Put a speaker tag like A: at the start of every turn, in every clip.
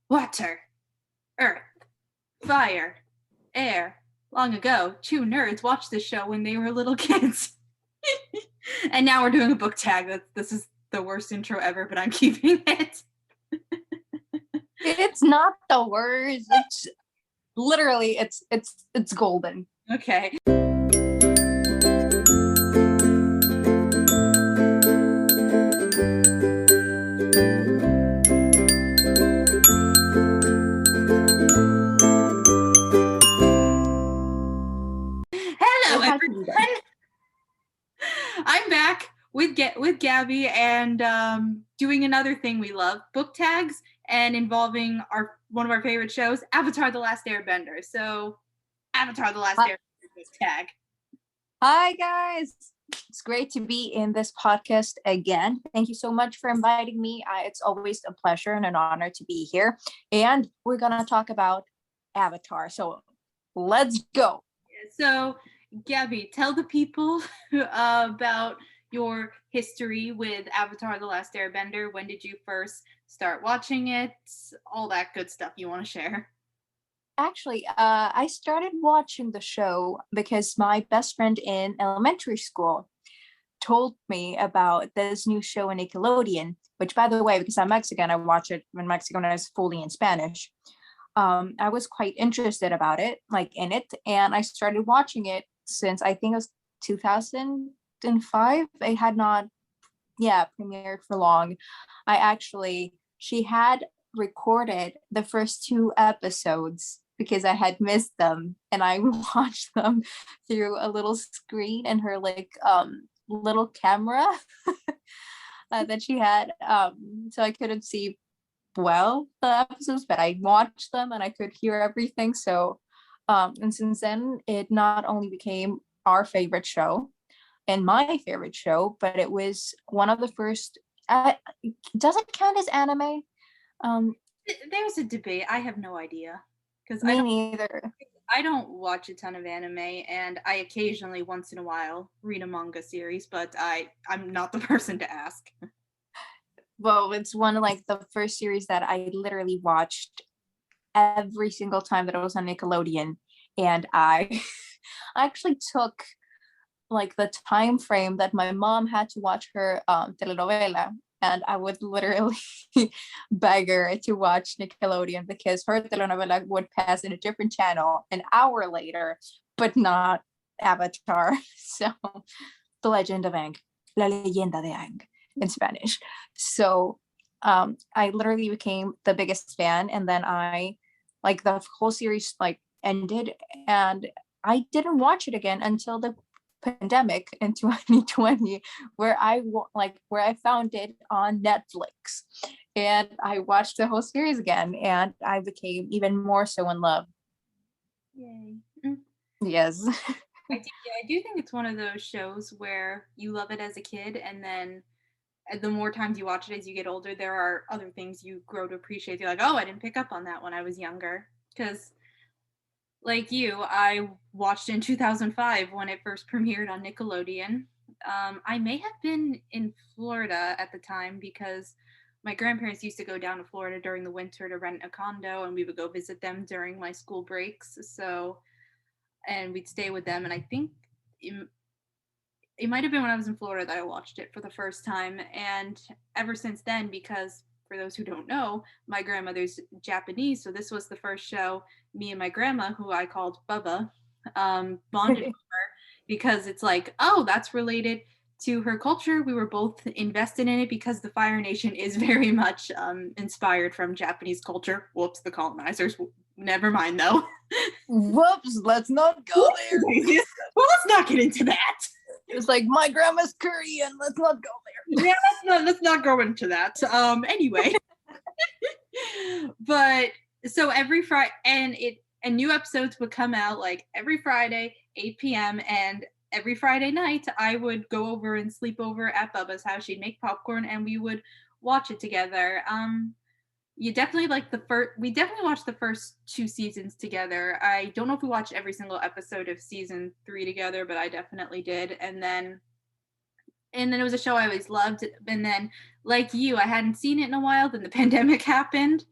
A: Water, earth, fire, air. Long ago, two nerds watched this show when they were little kids. And now we're doing a book tag. This is the worst intro ever, but I'm keeping it.
B: It's not the worst. It's literally it's golden.
A: Okay. Hello, everyone. I'm back with Gaby and doing another thing we love, book tags, and involving one of our favorite shows, Avatar: The Last Airbender. So, Avatar: The Last Airbender this tag.
B: Hi guys, it's great to be in this podcast again. Thank you so much for inviting me. It's always a pleasure and an honor to be here. And we're gonna talk about Avatar. So let's go.
A: So, Gaby, tell the people about your history with Avatar: The Last Airbender. When did you first start watching it? All that good stuff you want to share.
B: Actually, I started watching the show because my best friend in elementary school told me about this new show in Nickelodeon, which, by the way, because I'm Mexican, I watch it in Mexico and it's fully in Spanish. I was quite interested about it, in it, and I started watching it since I think it was 2005. It had not, premiered for long. She had recorded the first 2 episodes because I had missed them, and I watched them through a little screen in her little camera that she had, so I couldn't see the episodes, but I watched them and I could hear everything. So and since then it not only became our favorite show and my favorite show, but it was one of the first. Does it count as anime?
A: There's a debate. I have no idea because
B: Me neither.
A: I don't watch a ton of anime, and I occasionally, once in a while, read a manga series, but I'm not the person to ask.
B: Well, it's one of the first series that I literally watched every single time that it was on Nickelodeon, and I actually took the time frame that my mom had to watch her telenovela, and I would literally beg her to watch Nickelodeon because her telenovela would pass in a different channel an hour later, but not Avatar. So, The Legend of Aang, La Leyenda de Aang in Spanish. So I literally became the biggest fan, and then the whole series ended, and I didn't watch it again until the pandemic in 2020, where I found it on Netflix, and I watched the whole series again, and I became even more so in love.
A: Yay.
B: Yes.
A: I do think it's one of those shows where you love it as a kid, and then the more times you watch it as you get older, there are other things you grow to appreciate. You're like, oh, I didn't pick up on that when I was younger. Because, like you, I watched in 2005 when it first premiered on Nickelodeon. I may have been in Florida at the time because my grandparents used to go down to Florida during the winter to rent a condo, and we would go visit them during my school breaks. And we'd stay with them. And I think it might have been when I was in Florida that I watched it for the first time. And ever since then, because for those who don't know, my grandmother's Japanese, so this was the first show me and my grandma, who I called Bubba, bonded over, because it's like, oh, that's related to her culture. We were both invested in it because the Fire Nation is very much inspired from Japanese culture. Whoops, the colonizers. Never mind, though.
B: Whoops, let's not go there.
A: Well, let's not get into that.
B: It's like, my grandma's Korean. Let's not go there.
A: Yeah, let's not go into that. Anyway, but so every Friday, and new episodes would come out every Friday, 8 p.m. And every Friday night, I would go over and sleep over at Bubba's house. She'd make popcorn, and we would watch it together. You definitely we definitely watched the first 2 seasons together. I don't know if we watched every single episode of season 3 together, but I definitely did. And then it was a show I always loved. And then, like you, I hadn't seen it in a while. Then the pandemic happened,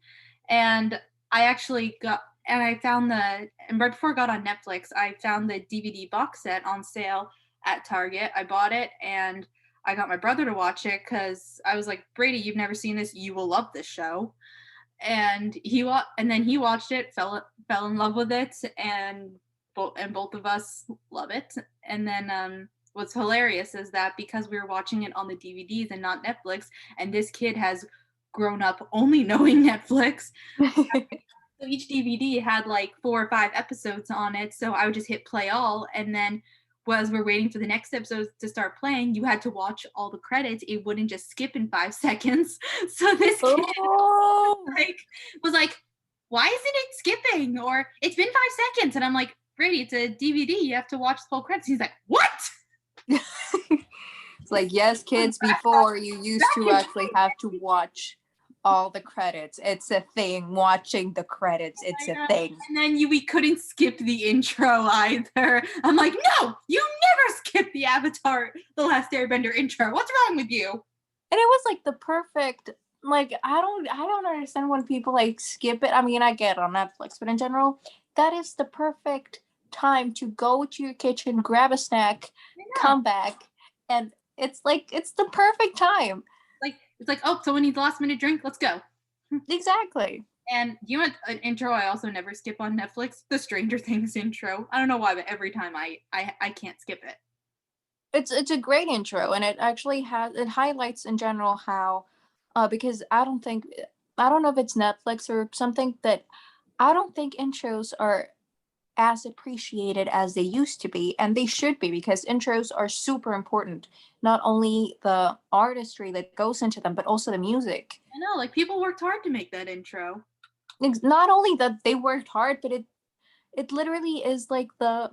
A: And I actually got and I found and right before it got on Netflix, I found the DVD box set on sale at Target. I bought it and I got my brother to watch it because I was like, Brady, you've never seen this, you will love this show. And and then he watched it, fell in love with it, and both of us love it. And then what's hilarious is that because we were watching it on the DVDs and not Netflix, and this kid has grown up only knowing Netflix, so each DVD had like 4 or 5 episodes on it. So I would just hit play all, and then as we're waiting for the next episode to start playing, you had to watch all the credits. It wouldn't just skip in 5 seconds. So this kid was like, "Why isn't it skipping?" Or "It's been 5 seconds," and I'm like, "Brady, it's a DVD. You have to watch the whole credits." He's like, "What?"
B: It's like, yes, kids, before you used to actually have to watch all the credits. It's a thing. Watching the credits, it's a thing.
A: And then we couldn't skip the intro either. I'm like, no, you never skip the Avatar, The Last Airbender intro. What's wrong with you?
B: And it was like the perfect, like, I don't understand when people like skip it. I mean, I get it on Netflix, but in general, that is the perfect time to go to your kitchen, grab a snack, come back, and it's the perfect time.
A: It's like, oh, someone needs a last minute drink. Let's go.
B: Exactly.
A: And you know what, an intro I also never skip on Netflix? The Stranger Things intro. I don't know why, but every time I can't skip it.
B: It's a great intro, and it actually highlights in general how, because I don't know if it's Netflix or something, that I don't think intros are as appreciated as they used to be, and they should be, because intros are super important. Not only the artistry that goes into them, but also the music.
A: I know, like, people worked hard to make that intro.
B: Not only that they worked hard, but it literally is like the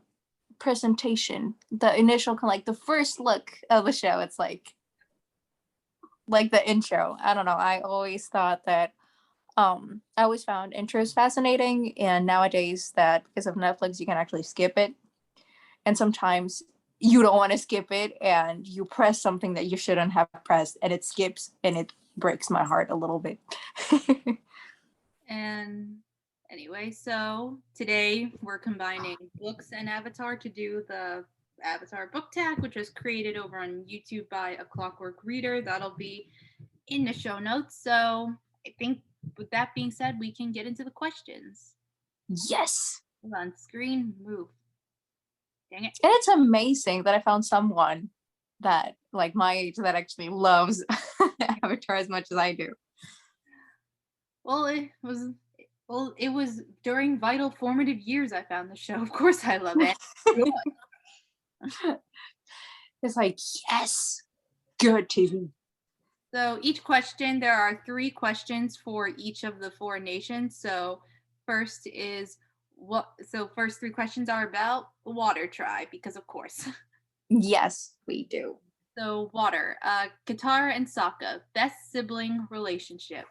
B: presentation, the initial, like the first look of a show. It's like the intro. I don't know, I always thought that I always found intros fascinating, and nowadays that because of Netflix you can actually skip it, and sometimes you don't want to skip it and you press something that you shouldn't have pressed and it skips, and it breaks my heart a little bit.
A: And anyway, so today we're combining books and Avatar to do the Avatar book tag, which was created over on YouTube by A Clockwork Reader. That'll be in the show notes. So I think with that being said, we can get into the questions.
B: Yes.
A: Hold on, screen move. Dang it.
B: And it's amazing that I found someone that like my age that actually loves Avatar as much as I do.
A: Well, it was during vital formative years I found the show. Of course I love it.
B: It's like, yes, good TV.
A: So each question, there are 3 questions for each of the 4 nations. So first 3 questions are about the Water Tribe, because of course.
B: Yes, we do.
A: So Water, Katara and Sokka, best sibling relationship.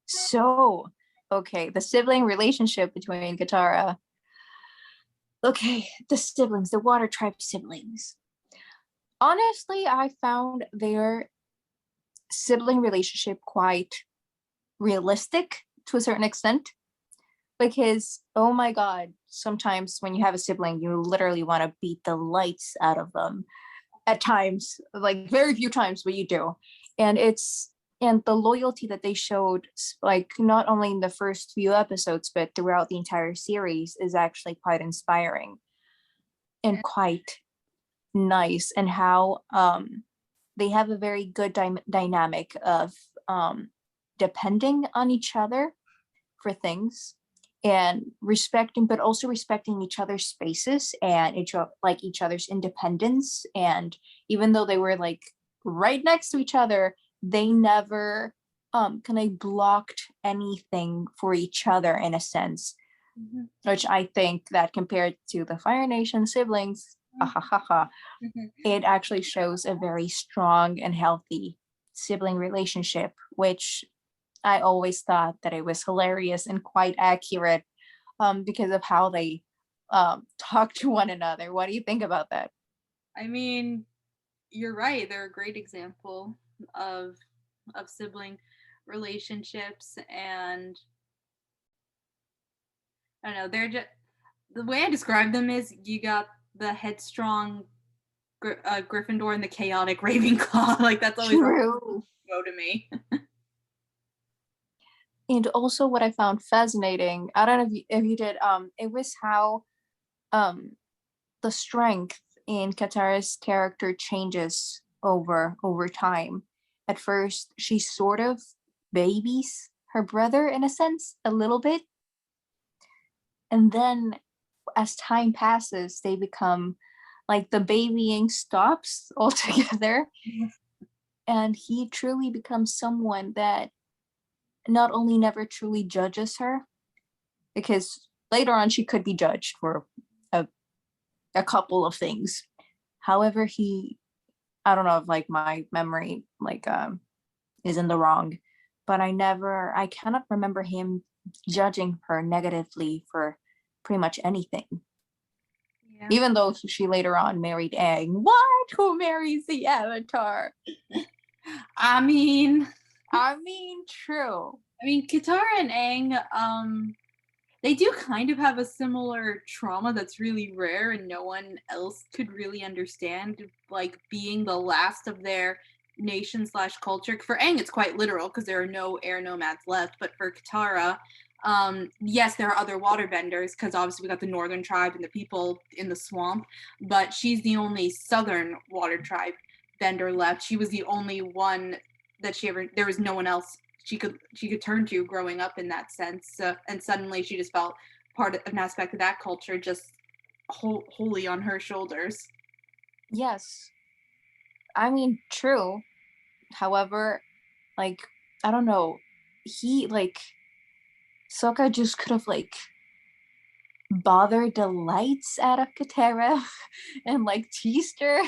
B: So, okay, the sibling relationship between Katara. Okay, the siblings, the Water Tribe siblings. Honestly, I found their sibling relationship quite realistic to a certain extent, because oh my god, sometimes when you have a sibling you literally want to beat the lights out of them at times, like very few times, but you do. And the loyalty that they showed, like not only in the first few episodes but throughout the entire series, is actually quite inspiring and quite nice. And how they have a very good dynamic of depending on each other for things, and respecting, but also respecting each other's spaces and each other's independence. And even though they were like right next to each other, they never kind of blocked anything for each other in a sense. Mm-hmm. Which I think that compared to the Fire Nation siblings, it actually shows a very strong and healthy sibling relationship, which I always thought that it was hilarious and quite accurate, because of how they talk to one another. What do you think about that?
A: I mean, you're right. They're a great example of sibling relationships, and I don't know, they're just the way I describe them is you got the headstrong Gryffindor and the chaotic Ravenclaw. Like that's always
B: True.
A: go to me.
B: And also what I found fascinating, I don't know if you did, it was how um the strength in Katara's character changes over time. At first, she sort of babies her brother in a sense, a little bit. And then as time passes, they become like the babying stops altogether. And he truly becomes someone that not only never truly judges her, because later on she could be judged for a, a couple of things. However, I don't know if like my memory is in the wrong, but I cannot remember him judging her negatively for pretty much anything.
A: Yeah.
B: Even though she later on married Aang. What? Who marries the Avatar?
A: I mean,
B: True.
A: Katara and Aang, they do kind of have a similar trauma that's really rare and no one else could really understand, like being the last of their nation slash culture. For Aang, it's quite literal because there are no air nomads left, but for Katara, yes, there are other waterbenders because obviously we got the northern tribe and the people in the swamp, but she's the only southern water tribe bender left. She was the only one that there was no one else she could turn to growing up in that sense, and suddenly she just felt part of an aspect of that culture just wholly on her shoulders.
B: Yes. True. However, like, I don't know, Sokka just could have bothered the lights out of Katara and teased her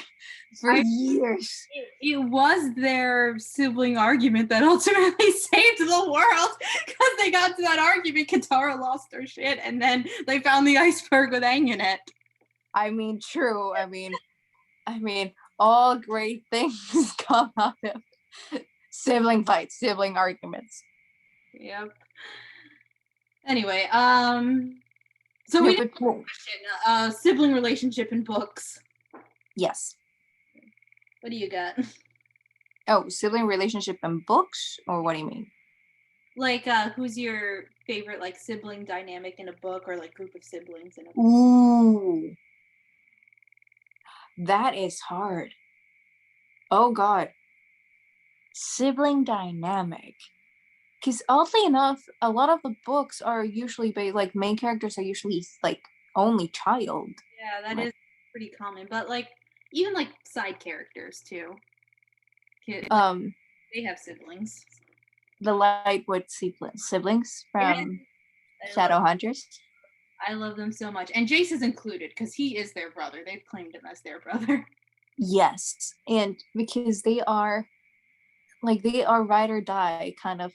B: for years.
A: It was their sibling argument that ultimately saved the world because they got to that argument. Katara lost her shit, and then they found the iceberg with Aang in it.
B: True. All great things come out of sibling fights, sibling arguments.
A: Yep. Anyway, so we did question sibling relationship in books.
B: Yes.
A: What do you got?
B: Oh, sibling relationship in books, or what do you mean?
A: Like, who's your favorite sibling dynamic in a book, or group of siblings in a book?
B: Ooh, that is hard. Oh God, sibling dynamic. Because oddly enough, a lot of the books are usually main characters are usually only child.
A: Yeah, that is pretty common. But even side characters too. They have siblings.
B: The Lightwood siblings from Shadowhunters.
A: I love them so much, and Jace is included because he is their brother. They've claimed him as their brother.
B: Yes, and because they are ride or die kind of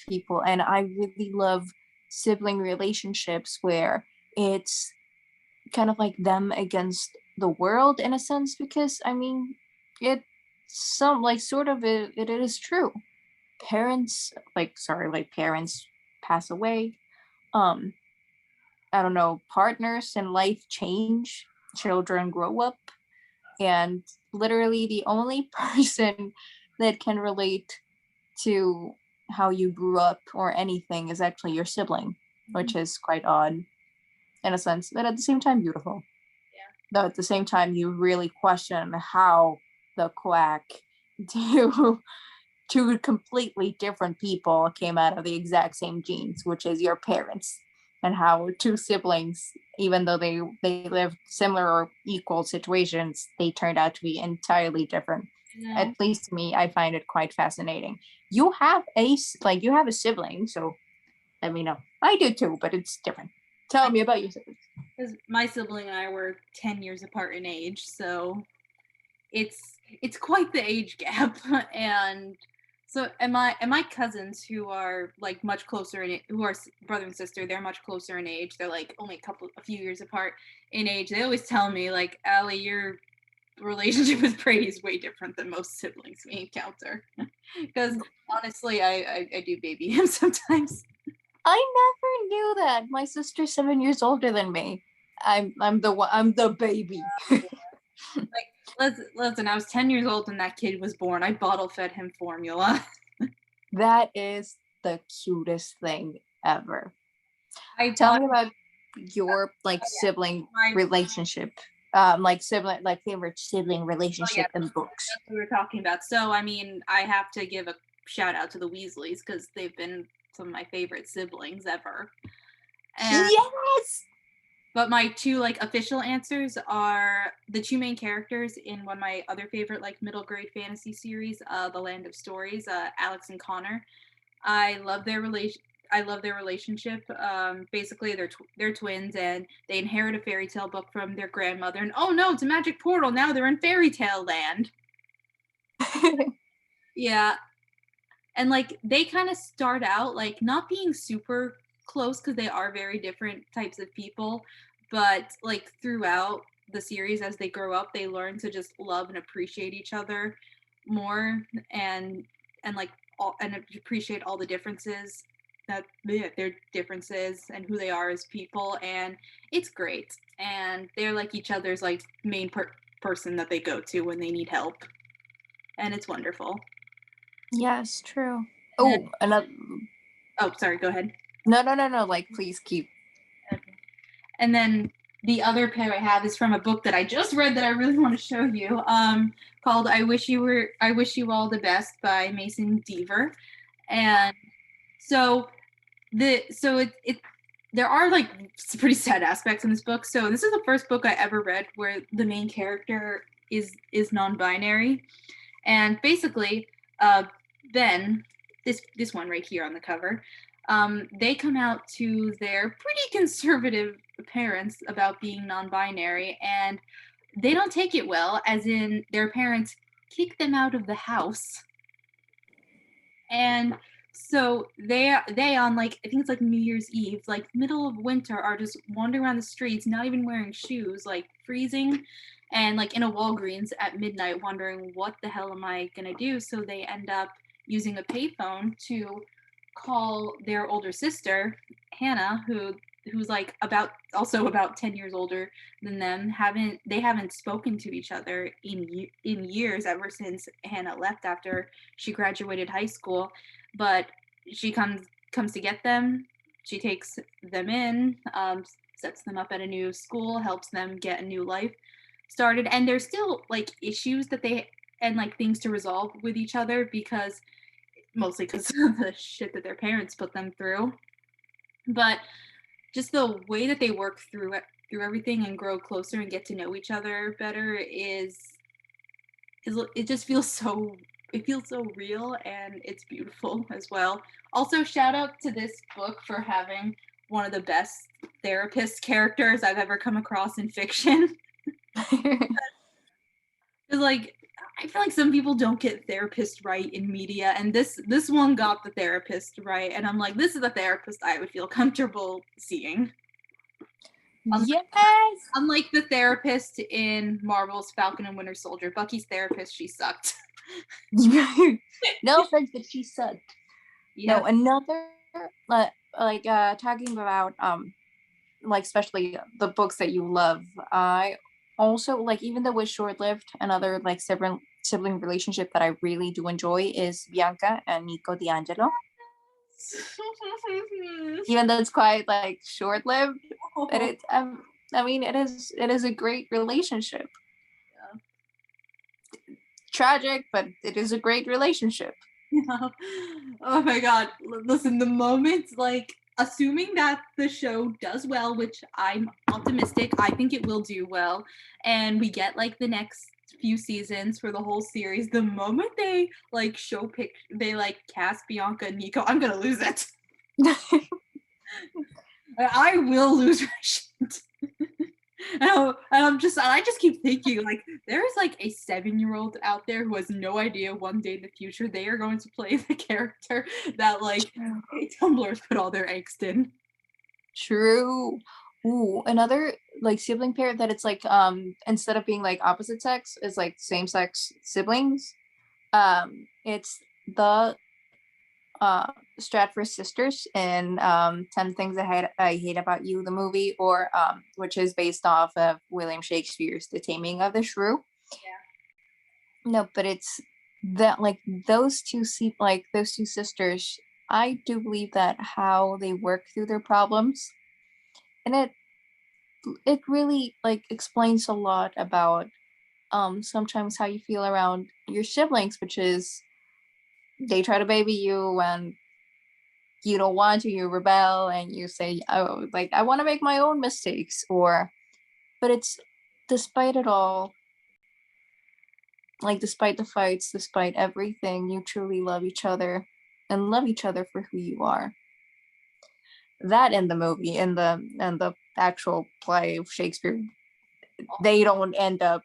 B: people, and I really love sibling relationships where it's kind of them against the world in a sense, because it it is true. Parents parents pass away. I don't know, partners in life change, children grow up, and literally the only person that can relate to how you grew up or anything is actually your sibling, which is quite odd in a sense, but at the same time beautiful.
A: Yeah.
B: Though at the same time you really question how the quack two completely different people came out of the exact same genes, which is your parents, and how two siblings, even though they lived similar or equal situations, they turned out to be entirely different.
A: Yeah.
B: At least to me, I find it quite fascinating. You have a sibling, so let me know. I do too, but it's different. Tell me about your siblings.
A: Because my sibling and I were 10 years apart in age, so it's quite the age gap. And so and my cousins, who are much closer who are brother and sister, they're much closer in age. They're only a few years apart in age. They always tell me Allie, you're relationship with Brady is way different than most siblings we encounter. Because honestly, I do baby him sometimes.
B: I never knew that. My sister's 7 years older than me. I'm the baby.
A: Like, listen, I was 10 years old when that kid was born. I bottle fed him formula.
B: That is the cutest thing ever.
A: I
B: Tell
A: bought
B: me about your like sibling
A: my
B: relationship. Like sibling, like favorite sibling relationship in books.
A: that's what we were talking about. So, I mean, I have to give a shout out to the Weasleys because they've been some of my favorite siblings ever. And
B: Yes.
A: but my two like official answers are the two main characters in one of my other favorite like middle grade fantasy series, The Land of Stories, Alex and Connor. I love their relation. I love their relationship. Basically, they're twins, and they inherit a fairy tale book from their grandmother. And oh no, it's a magic portal! Now they're in fairy tale land. Yeah, and like they kind of start out like not being super close because they are very different types of people, but like throughout the series as they grow up, they learn to just love and appreciate each other more, and like and appreciate all the differences that their differences and who they are as people, and it's great. And they're like each other's like main person that they go to when they need help, and it's wonderful.
B: Yes, true. Oh, another.
A: Oh, sorry, go ahead.
B: No. Like, please keep.
A: Okay. And then the other pair I have is from a book that I just read that I really want to show you, called I Wish You All the Best by Mason Deaver. And so there are like some pretty sad aspects in this book. So this is the first book I ever read where the main character is non-binary. And basically, Ben, this one right here on the cover, they come out to their pretty conservative parents about being non-binary, and they don't take it well, as in their parents kick them out of the house. And so they on like I think it's like New Year's Eve, like middle of winter, are just wandering around the streets, not even wearing shoes, like freezing, and like in a Walgreens at midnight, wondering what the hell am I gonna do. So they end up using a payphone to call their older sister, Hannah, who's like about 10 years older than them. They haven't spoken to each other in years, ever since Hannah left after she graduated high school. But she comes to get them. She takes them in, sets them up at a new school, helps them get a new life started. And there's still like issues that they and like things to resolve with each other, because mostly because of the shit that their parents put them through. But just the way that they work through everything and grow closer and get to know each other better is it just feels so real, and it's beautiful as well. Also, shout out to this book for having one of the best therapist characters I've ever come across in fiction. Like, I feel like some people don't get therapist right in media, and this one got the therapist right, and I'm like, this is the therapist I would feel comfortable seeing.
B: Yes.
A: Unlike the therapist in Marvel's Falcon and Winter Soldier, Bucky's therapist, she sucked.
B: No offense, but she sucked.
A: Yeah.
B: No, another talking about like especially the books that you love. I also like, even though it's short-lived, another like sibling relationship that I really do enjoy is Bianca and Nico D'Angelo. Even though it's quite like short-lived, but it I mean it is a great relationship. Yeah. Tragic, but it is a great relationship.
A: Yeah. Oh my god. Listen, the moment, like, assuming that the show does well, which I'm optimistic, I think it will do well, and we get like the next few seasons for the whole series, the moment they like they like cast Bianca and Nico, I'm gonna lose it. I will lose my shit. And I just keep thinking, like, there's like a 7-year-old out there who has no idea one day in the future they are going to play the character that like Tumblr's put all their angst in.
B: True. Ooh, another like sibling pair that it's like instead of being like opposite sex, it's like same sex siblings. It's the uh Stratford sisters in 10 Things I Hate About You, the movie, or which is based off of William Shakespeare's The Taming of the Shrew. No, but it's that like those two sisters, I do believe that how they work through their problems, and it really like explains a lot about sometimes how you feel around your siblings, which is they try to baby you and you don't want to, you rebel and you say, oh, like I want to make my own mistakes, or but it's despite it all, like despite the fights, despite everything, you truly love each other and love each other for who you are. That in the movie, in the actual play of Shakespeare, they don't end up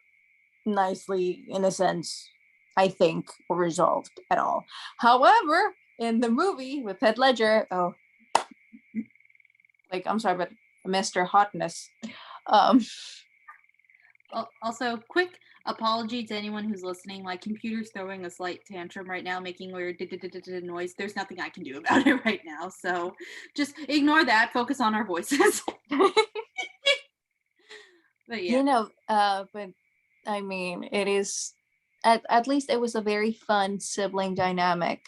B: nicely in a sense, I think, or resolved at all. However, in the movie with Heath Ledger, oh, like I'm sorry, but Mr. Hotness.
A: Also, quick apology to anyone who's listening. My computer's throwing a slight tantrum right now, making weird noise. There's nothing I can do about it right now, so just ignore that. Focus on our voices. But yeah,
B: You know, but I mean, it is at least it was a very fun sibling dynamic,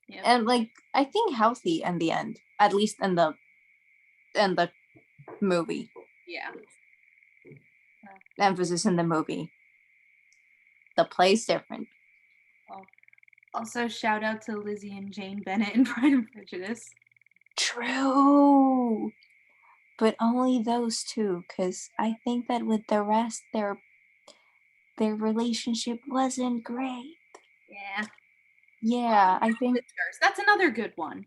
A: yeah,
B: and like I think healthy in the end, at least in the movie.
A: yeah.
B: Emphasis in the movie. The play's different.
A: Well, also, shout out to Lizzie and Jane Bennett in Pride and Prejudice.
B: True. But only those two, because I think that with the rest, their relationship wasn't great.
A: Yeah.
B: Yeah, I think.
A: Sisters. That's another good one.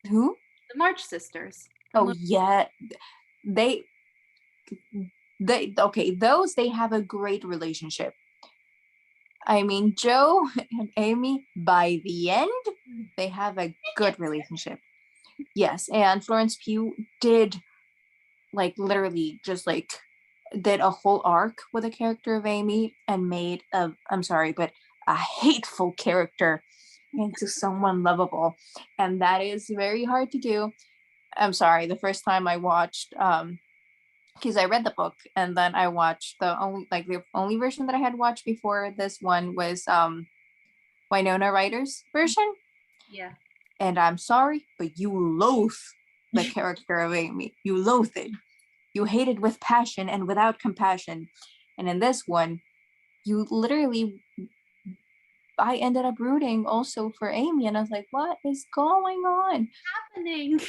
B: Who?
A: The March Sisters.
B: Oh yeah, they okay. Those they have a great relationship. I mean, Joe and Amy. By the end, they have a good relationship. Yes, and Florence Pugh did like literally just like did a whole arc with the character of Amy and made a I'm sorry, but a hateful character into someone lovable. And that is very hard to do. I'm sorry, the first time I watched because I read the book and then I watched the only version that I had watched before this one was Winona Ryder's version.
A: Yeah.
B: And I'm sorry, but you loathe the character of Amy. You loathe it. You hate it with passion and without compassion. And in this one, you literally, I ended up rooting also for Amy, and I was like, what is going on?
A: Happening.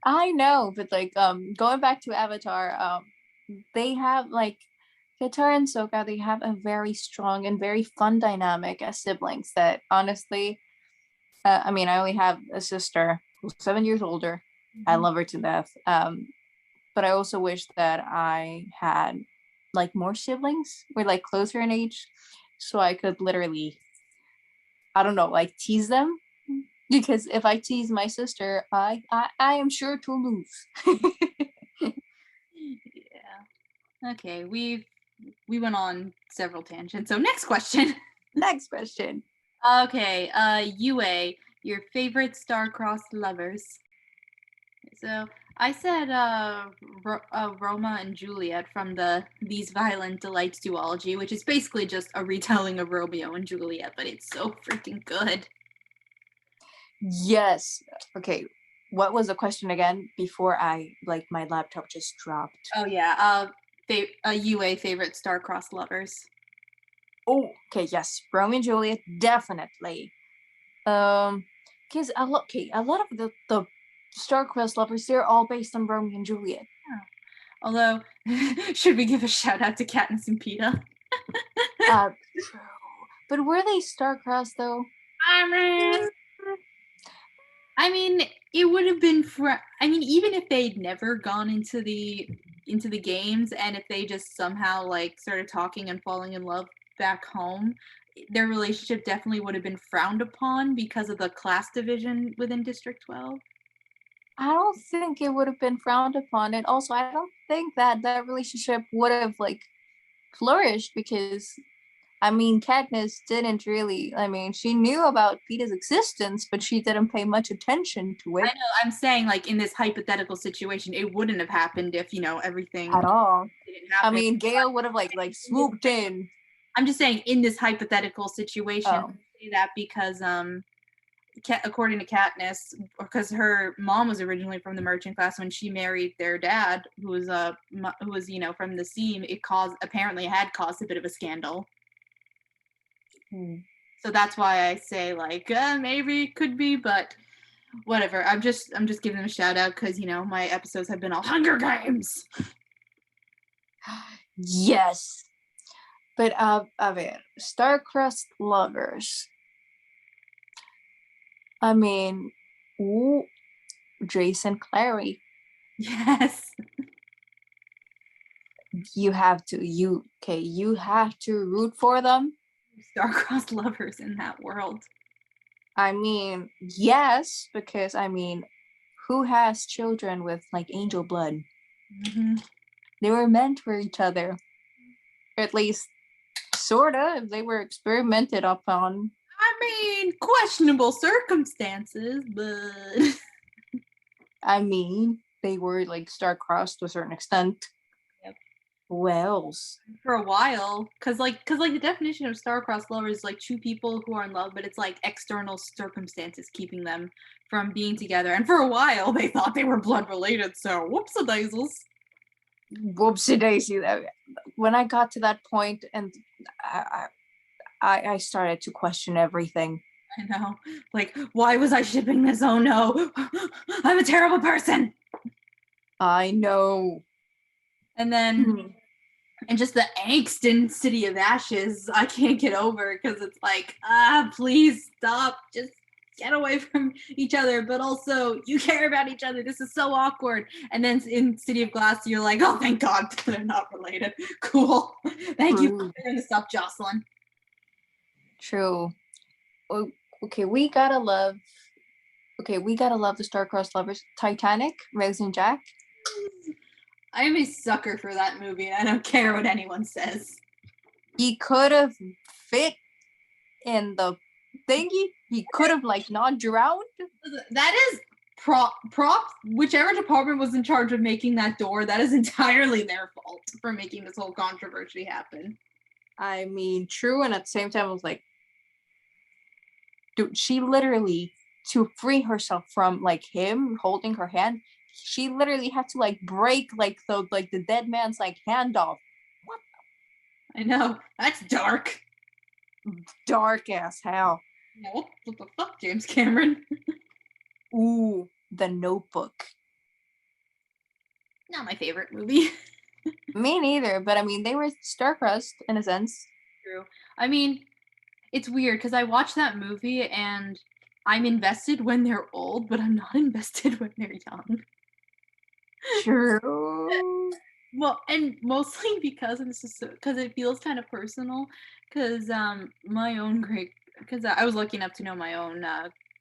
B: I know, but like going back to Avatar, they have like Katara and Sokka, they have a very strong and very fun dynamic as siblings that honestly, I mean, I only have a sister who's 7 years older. I love her to death. But I also wish that I had like more siblings or like closer in age so I could literally, I don't know, like tease them. Because if I tease my sister, I am sure to lose.
A: Yeah. Okay, we went on several tangents. So next question.
B: Next question.
A: Okay, UA, your favorite star-crossed lovers. So I said Roma and Juliet from the These Violent Delights duology, which is basically just a retelling of Romeo and Juliet, but it's so freaking good.
B: Yes. Okay. What was the question again before I like my laptop just dropped?
A: Oh yeah, UA favorite star-crossed lovers.
B: Oh, okay, yes, Romeo and Juliet, definitely. Because a lot of the star-crossed lovers, they're all based on Romeo and Juliet.
A: Yeah. Although, should we give a shout out to Katniss and Peeta?
B: True. But were they star-crossed though?
A: I mean, it would have been I mean, even if they'd never gone into the games, and if they just somehow like started talking and falling in love back home, their relationship definitely would have been frowned upon because of the class division within District 12.
B: I don't think it would have been frowned upon. And also, I don't think that that relationship would have like flourished because, I mean, Katniss didn't really, I mean, she knew about Peeta's existence, but she didn't pay much attention to
A: I
B: it
A: know, I'm saying like in this hypothetical situation, it wouldn't have happened if, everything
B: at all.
A: didn't
B: I
A: happen.
B: mean, Gale would have like swooped in.
A: I'm just saying in this hypothetical situation,
B: Oh,
A: I say that because according to Katniss, because her mom was originally from the merchant class, when she married their dad, who was from the seam, it apparently had caused a bit of a scandal. So that's why I say like maybe it could be, but whatever. I'm just giving them a shout out because my episodes have been all Hunger Games.
B: yes. But a ver, star-crossed lovers. I mean, ooh, Jason Clary.
A: Yes.
B: You have to you have to root for them.
A: Star-crossed lovers in that world.
B: I mean, yes, because I mean, who has children with like angel blood?
A: Mm-hmm.
B: They were meant for each other. Or at least sorta, they were experimented upon.
A: I mean, questionable circumstances, but
B: I mean, they were like star-crossed to a certain extent.
A: Yep.
B: Who else?
A: For a while, because the definition of star-crossed lovers is like two people who are in love, but it's like external circumstances keeping them from being together. And for a while, they thought they were blood related. So whoopsie-daisies.
B: Whoopsie daisy. When I got to that point, and I started to question everything.
A: I know. Like, why was I shipping this? Oh no, I'm a terrible person.
B: I know.
A: And then, and just the angst in City of Ashes, I can't get over because it's like, please stop. Just get away from each other. But also, you care about each other. This is so awkward. And then in City of Glass, you're like, oh, thank God they're not related. Cool. Thank you for clearing this up, Jocelyn.
B: True. Okay, we gotta love the star-crossed lovers. Titanic, Rose and Jack.
A: I am a sucker for that movie, and I don't care what anyone says.
B: He could have fit in the thingy. He could have like not drowned.
A: That is prop. Whichever department was in charge of making that door, that is entirely their fault for making this whole controversy happen.
B: I mean, true, and at the same time, I was like, dude, she literally, to free herself from like him holding her hand, she literally had to like break like the dead man's like hand off.
A: What? I know, that's dark.
B: Dark as hell.
A: Yeah, what the fuck, James Cameron?
B: Ooh, The Notebook.
A: Not my favorite movie.
B: Me neither, but I mean, they were star-crossed in a sense.
A: True. I mean, it's weird because I watched that movie and I'm invested when they're old, but I'm not invested when they're young.
B: True.
A: Well, and mostly because it feels kind of personal. Because my own because I was lucky enough to know my own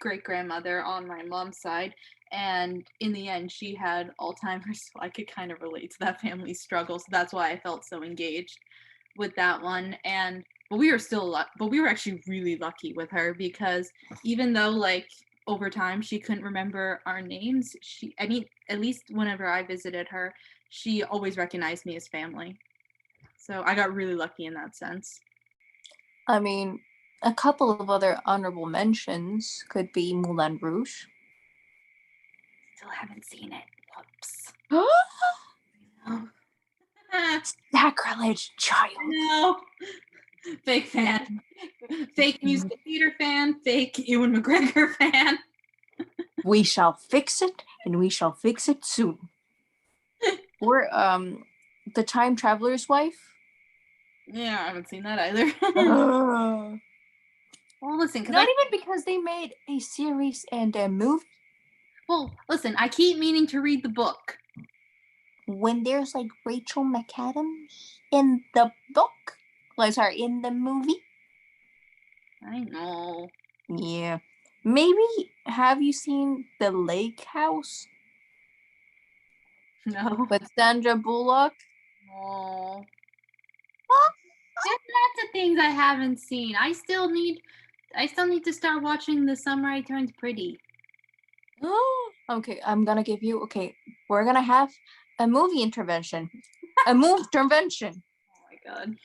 A: great grandmother on my mom's side, and in the end, she had Alzheimer's, so I could kind of relate to that family's struggle. So that's why I felt so engaged with that one. But we were actually really lucky with her because even though like over time she couldn't remember our names, at least whenever I visited her, she always recognized me as family. So I got really lucky in that sense.
B: I mean, a couple of other honorable mentions could be Moulin Rouge.
A: Still haven't seen it. Whoops.
B: Sacrilege, child.
A: No. Fake fan. Fake musical theater fan. Fake Ewan McGregor fan.
B: We shall fix it, and we shall fix it soon. Or The Time Traveler's Wife.
A: Yeah, I haven't seen that either. Well, listen,
B: not even because they made a series and a movie.
A: Well, listen, I keep meaning to read the book.
B: When there's like Rachel McAdams in the book, in the movie.
A: I know.
B: Yeah. Maybe have you seen The Lake House?
A: No.
B: with Sandra Bullock.
A: Oh. There's lots of things I haven't seen. I still need to start watching The Summer I Turned Pretty.
B: Okay, I'm gonna give you. Okay, we're gonna have a movie intervention. A move intervention.
A: Oh my god.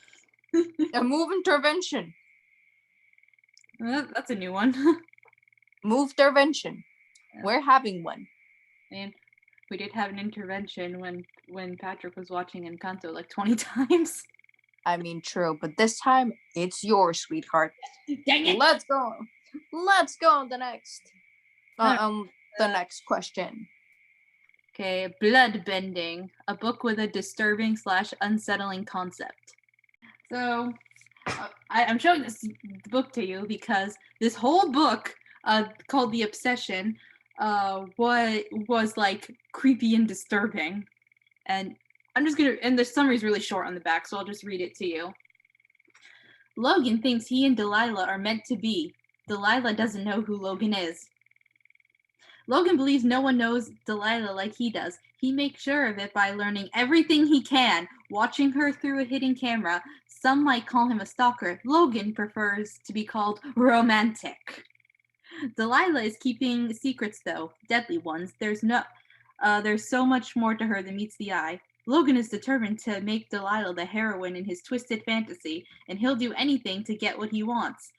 B: A move intervention.
A: That's a new one.
B: Move intervention.
A: Yeah.
B: We're having one.
A: And we did have an intervention when Patrick was watching Encanto like 20 times.
B: I mean, true, but this time it's yours, sweetheart.
A: Dang it!
B: Let's go. Let's go on the next. The next question.
A: Okay, Blood Bending, a book with a disturbing / unsettling concept. So, I'm showing this book to you because this whole book, called The Obsession, was like creepy and disturbing. And I'm just gonna, and the summary's really short on the back, so I'll just read it to you. Logan thinks he and Delilah are meant to be. Delilah doesn't know who Logan is. Logan believes no one knows Delilah like he does. He makes sure of it by learning everything he can, watching her through a hidden camera. Some might call him a stalker. Logan prefers to be called romantic. Delilah is keeping secrets, though, deadly ones. There's so much more to her than meets the eye. Logan is determined to make Delilah the heroine in his twisted fantasy, and he'll do anything to get what he wants.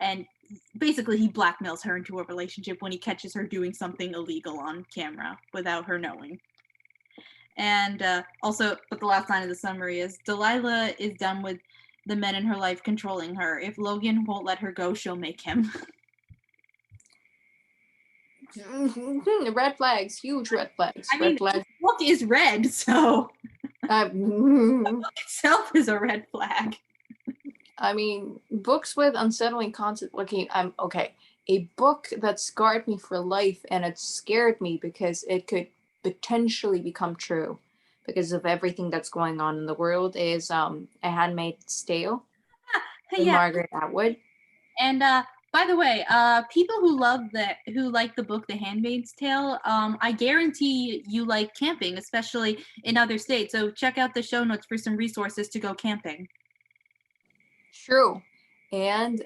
A: And basically, he blackmails her into a relationship when he catches her doing something illegal on camera without her knowing. And also, but the last line of the summary is, Delilah is done with the men in her life controlling her. If Logan won't let her go, she'll make him.
B: Red flags, huge red flags.
A: I mean, the book is red, so the book itself is a red flag.
B: I mean, books with unsettling concept. Okay. A book that scarred me for life, and it scared me because it could potentially become true because of everything that's going on in the world, is A Handmaid's Tale by Margaret Atwood.
A: And by the way, people who like the book The Handmaid's Tale, I guarantee you like camping, especially in other states. So check out the show notes for some resources to go camping.
B: True. And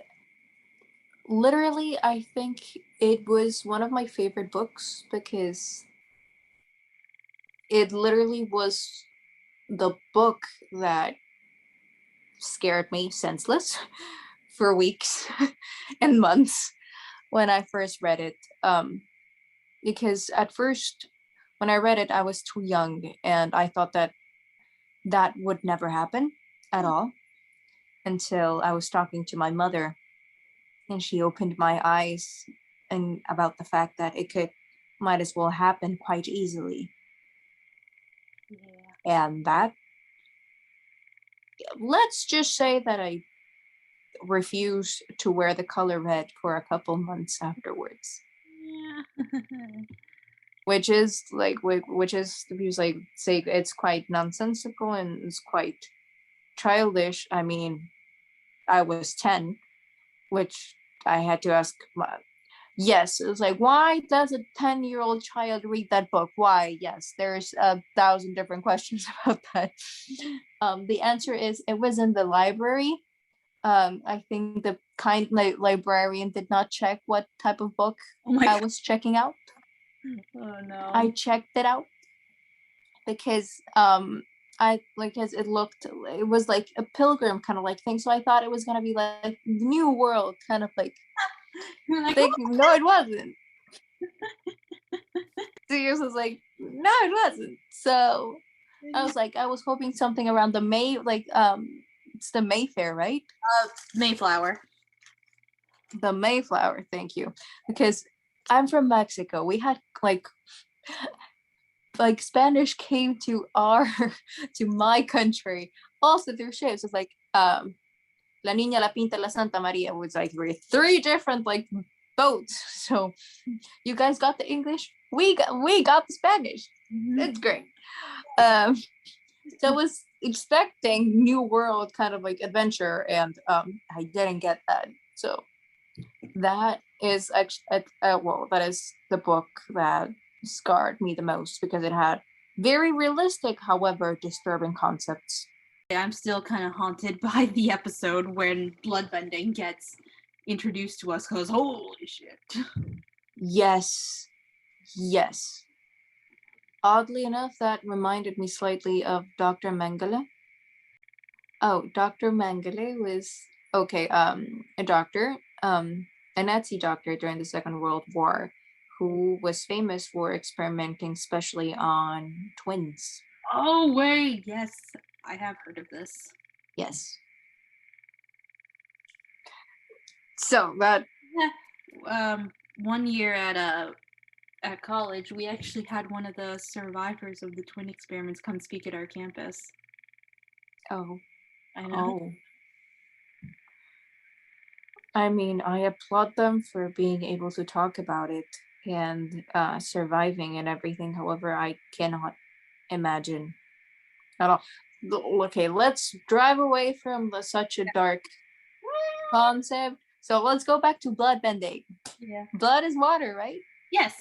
B: literally, I think it was one of my favorite books because it literally was the book that scared me senseless for weeks and months when I first read it. Because at first, when I read it, I was too young and I thought that would never happen at all until I was talking to my mother and she opened my eyes and about the fact that it might as well happen quite easily. Yeah. And that, let's just say that I refused to wear the color red for a couple months afterwards. Yeah. which is say it's quite nonsensical and it's quite childish. I mean, I was 10, which I had to ask yes, it was like, why does a 10-year-old child read that book? Why? Yes, there's 1,000 different questions about that. The answer is it was in the library. I think the kind librarian did not check what type of book I was checking out.
A: Oh no.
B: I checked it out because it was like a pilgrim kind of like thing. So I thought it was gonna be like New World kind of like. No, it wasn't. Sirius was like, no, it wasn't. So I was hoping something around the it's the Mayfair, right?
A: Mayflower.
B: The Mayflower, thank you. Because I'm from Mexico. We had like Spanish came to my country also through ships. It's like La Niña, La Pinta, La Santa Maria was like 3 different like boats. So you guys got the English, we got the Spanish. Mm-hmm. It's great. So I was expecting New World kind of like adventure, and I didn't get that. So that is actually that is the book that scarred me the most because it had Very realistic, however, disturbing concepts.
A: I'm still kind of haunted by the episode when bloodbending gets introduced to us because holy shit.
B: Yes. Yes. Oddly enough, that reminded me slightly of Dr. Mengele. Oh, Dr. Mengele was a doctor, a Nazi doctor during the Second World War, who was famous for experimenting especially on twins.
A: Oh wait, yes, I have heard of this.
B: Yes. So that
A: 1 year at college, we actually had one of the survivors of the twin experiments come speak at our campus.
B: oh
A: I know.
B: oh. I mean, I applaud them for being able to talk about it and surviving and everything. However, I cannot imagine at all. Okay, let's drive away from such a dark concept. So let's go back to bloodbending.
A: Yeah.
B: Blood is water, right?
A: Yes.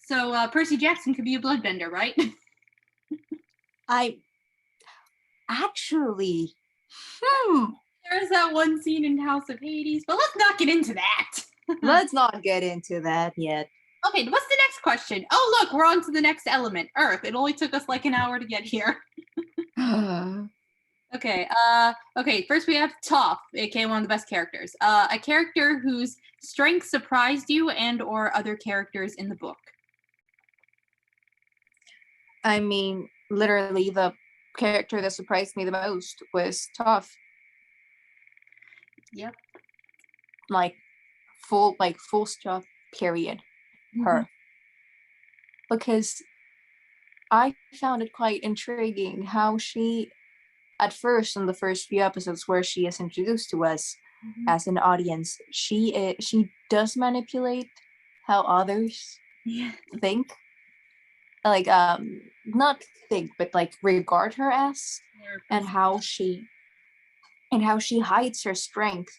A: So Percy Jackson could be a bloodbender, right?
B: I actually,
A: There's that one scene in House of Hades, but let's not get into that.
B: let's not get into that yet.
A: Okay, what's the next question? Oh, look, we're on to the next element, Earth. It only took us like an hour to get here. Okay, first we have Toph, aka one of the best characters. A character whose strength surprised you and or other characters in the book.
B: I mean, literally the character that surprised me the most was Toph.
A: Yep.
B: Like full stop, period. Her. Because I found it quite intriguing how she, at first, in the first few episodes where she is introduced to us as an audience, she does manipulate how others think. Like not think, but like regard her as, and how she hides her strength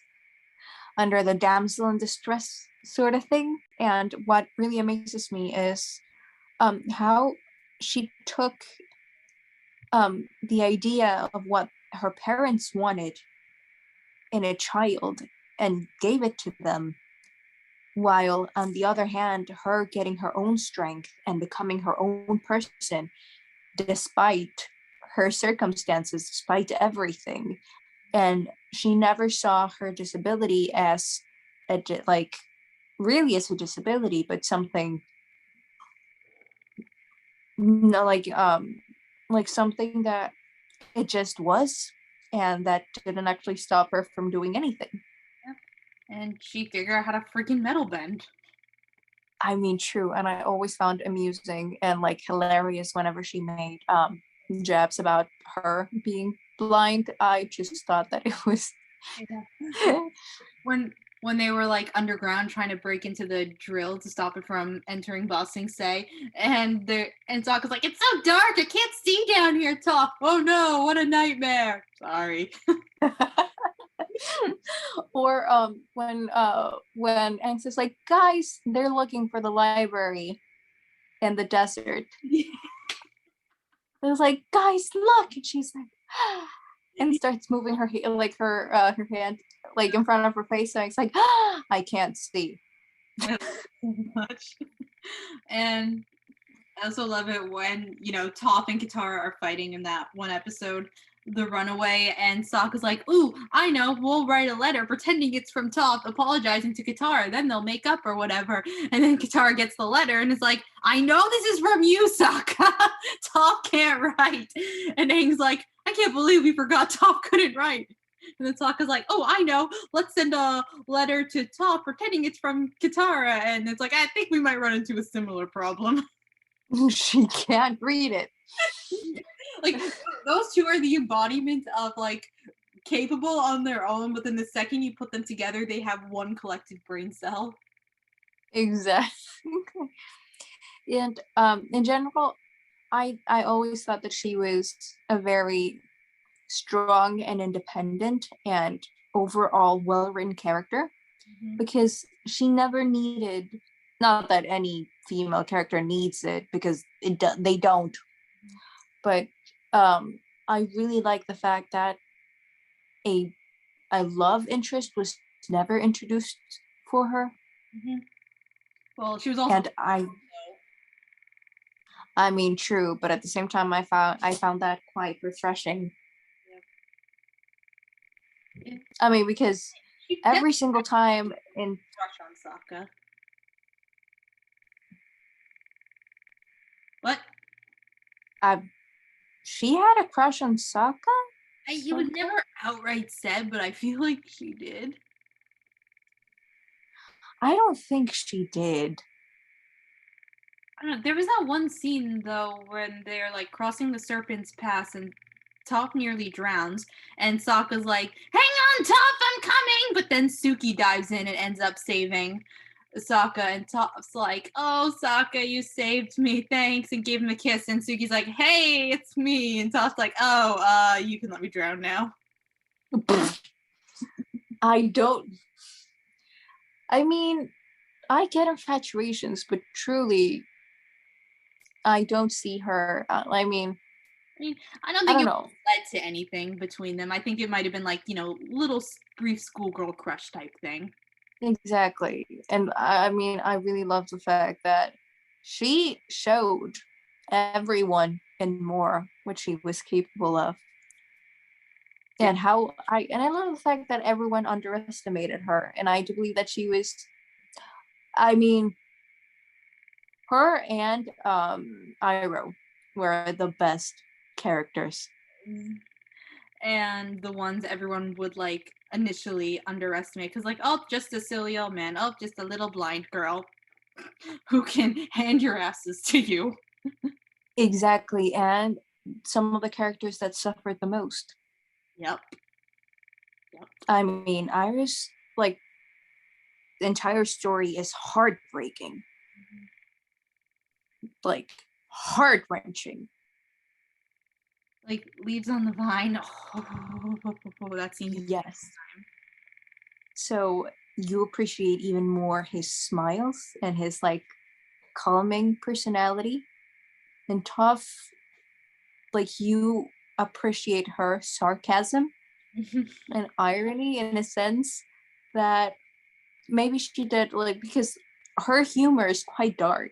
B: under the damsel in distress sort of thing. And what really amazes me is how she took the idea of what her parents wanted in a child and gave it to them, while on the other hand, her getting her own strength and becoming her own person despite her circumstances, despite everything. And she never saw her disability as really as a disability, but something like something that it just was, and that didn't actually stop her from doing anything.
A: Yep. And she figured out how to freaking metal bend.
B: I mean, true. And I always found amusing and like hilarious whenever she made jabs about her being blind. I just thought that it was
A: when they were like underground trying to break into the drill to stop it from entering Ba Sing Se, and Sokka's like, it's so dark, I can't see down here, Toph. Oh no, what a nightmare. Sorry.
B: Or when Aang's is like, guys, they're looking for the library in the desert. It was like, guys, look, and she's like, and starts moving her her hand like in front of her face, and it's like, I can't see.
A: So much. And I also love it when, Toph and Katara are fighting in that one episode, The Runaway, and Sokka's like, ooh, I know, we'll write a letter pretending it's from Toph, apologizing to Katara, then they'll make up or whatever. And then Katara gets the letter and is like, I know this is from you, Sokka. Toph can't write. And Aang's like, I can't believe we forgot Toph couldn't write. And then Sokka's like, oh, I know, let's send a letter to Toph pretending it's from Katara. And it's like, I think we might run into a similar problem.
B: She can't read it.
A: Like, those two are the embodiment of like capable on their own, but then the second you put them together, they have one collective brain cell.
B: Exactly. And in general, I always thought that she was a very strong and independent and overall well-written character, because she never needed, not that any female character needs it, because they don't, but I really like the fact that a love interest was never introduced for her.
A: Mm-hmm. Well, she was also.
B: And I mean, true, but at the same time, I found that quite refreshing.
A: Yeah.
B: I mean, because every single time in
A: crush on Sokka. What?
B: She had a crush on Sokka?
A: It was never outright said, but I feel like she did.
B: I don't think she did.
A: I don't know. There was that one scene though when they're like crossing the Serpent's Pass and Toph nearly drowns, and Sokka's like, "Hang on, Toph, I'm coming!" But then Suki dives in and ends up saving Sokka, and Toph's like, "Oh, Sokka, you saved me, thanks," and gave him a kiss. And Suki's like, "Hey, it's me," and Toph's like, "Oh, you can let me drown now."
B: I mean, I get infatuations, but truly, I don't see her. I mean,
A: I don't think
B: I don't
A: it
B: know.
A: led to anything between them. I think it might have been like, little brief schoolgirl crush type thing.
B: Exactly. And I mean, I really love the fact that she showed everyone and more what she was capable of. And I love the fact that everyone underestimated her. And I do believe that she was, I mean, her and Iroh were the best characters.
A: And the ones everyone would like initially underestimate because like, oh, just a silly old man, oh, just a little blind girl who can hand your asses to you.
B: Exactly. And some of the characters that suffered the most.
A: Yep.
B: I mean, Iris, like, the entire story is heartbreaking. Like, heart-wrenching.
A: Like Leaves on the Vine. Oh, that scene.
B: Yes. So you appreciate even more his smiles and his like calming personality. And Toph, like, you appreciate her sarcasm and irony in a sense that maybe she did, like, because her humor is quite dark.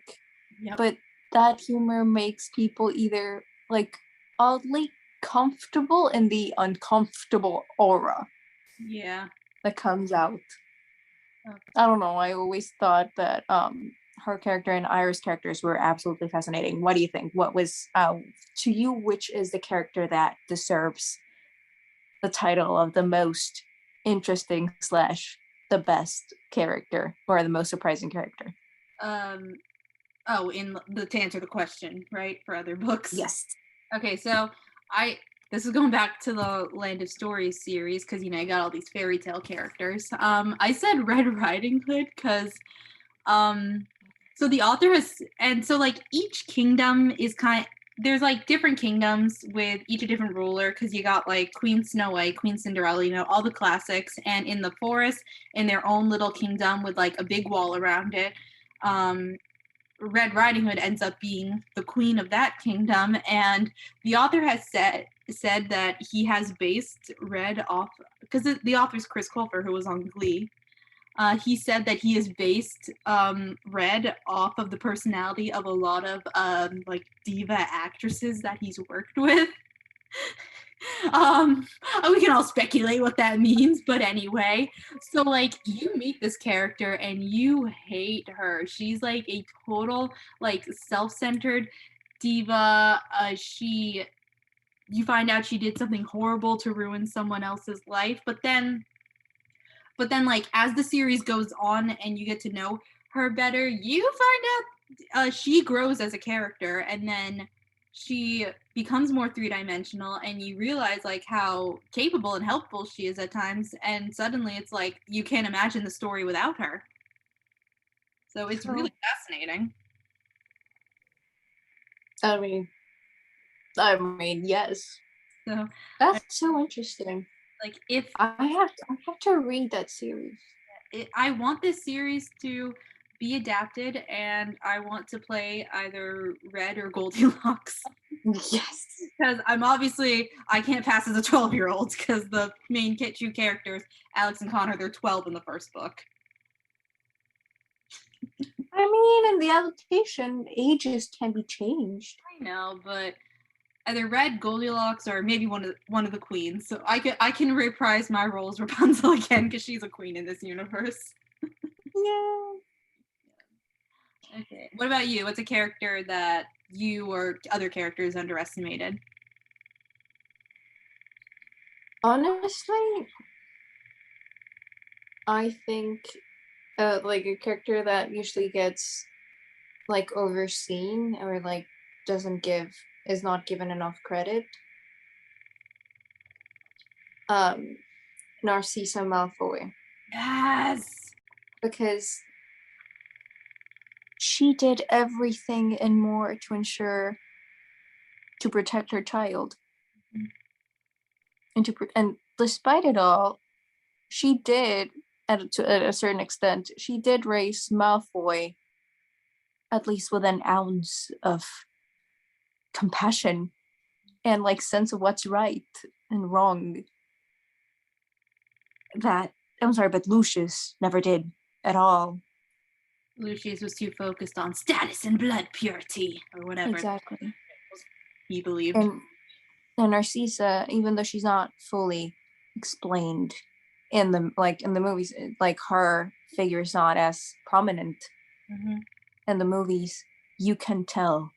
A: Yep.
B: But that humor makes people either like oddly comfortable in the uncomfortable aura.
A: Yeah.
B: That comes out.
A: Okay.
B: I don't know. I always thought that her character and Iris characters were absolutely fascinating. What do you think? What was to you? Which is the character that deserves the title of the most interesting / the best character or the most surprising character?
A: Oh, to answer the question, right? For other books.
B: Yes.
A: Okay, so this is going back to the Land of Stories series because I got all these fairy tale characters. I said Red Riding Hood because so the author has, and so like each kingdom is there's like different kingdoms with each a different ruler because you got like Queen Snow White, Queen Cinderella, all the classics, and in the forest in their own little kingdom with like a big wall around it. Red Riding Hood ends up being the queen of that kingdom, and the author has said that he has based Red off because the author's Chris Colfer, who was on Glee. He said that he has based Red off of the personality of a lot of like diva actresses that he's worked with. We can all speculate what that means, but anyway, so like you meet this character and you hate her. She's like a total like self-centered diva. You find out she did something horrible to ruin someone else's life, but then like as the series goes on and you get to know her better, you find out she grows as a character, and then she becomes more three-dimensional, and you realize like how capable and helpful she is at times, and suddenly it's like you can't imagine the story without her. So it's really fascinating.
B: I mean, yes.
A: So
B: that's so interesting.
A: Like if
B: I have to read that series.
A: I want this series to be adapted, and I want to play either Red or Goldilocks.
B: Yes.
A: Because I can't pass as a 12-year-old because the main two characters, Alex and Connor, they're 12 in the first book.
B: I mean, in the adaptation, ages can be changed.
A: I know, but either Red, Goldilocks, or maybe one of the queens. So I can reprise my role as Rapunzel again because she's a queen in this universe.
B: Yeah.
A: Okay. What about you? What's a character that you or other characters underestimated?
B: Honestly, I think like a character that usually gets like overseen or like is not given enough credit. Narcissa Malfoy.
A: Yes.
B: Because she did everything and more to protect her child. And despite it all, she did, at a certain extent, she did raise Malfoy at least with an ounce of compassion and like sense of what's right and wrong. That I'm sorry, but Lucius never did at all.
A: Lucius was too focused on status and blood purity, or whatever.
B: Exactly.
A: He believed.
B: And Narcissa, even though she's not fully explained in the movies, like her figure is not as prominent in the movies, you can tell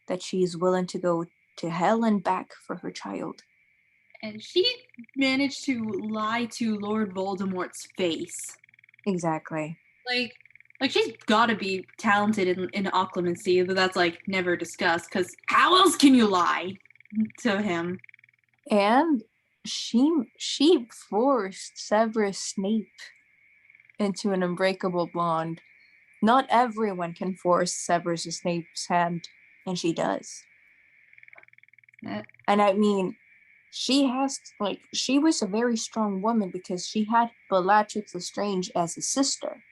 B: that she's willing to go to hell and back for her child.
A: And she managed to lie to Lord Voldemort's face.
B: Exactly.
A: Like she's got to be talented in occlumency, but that's like never discussed. Because how else can you lie to him?
B: And she forced Severus Snape into an unbreakable bond. Not everyone can force Severus Snape's hand, and she does. And I mean, she was a very strong woman because she had Bellatrix Lestrange as a sister.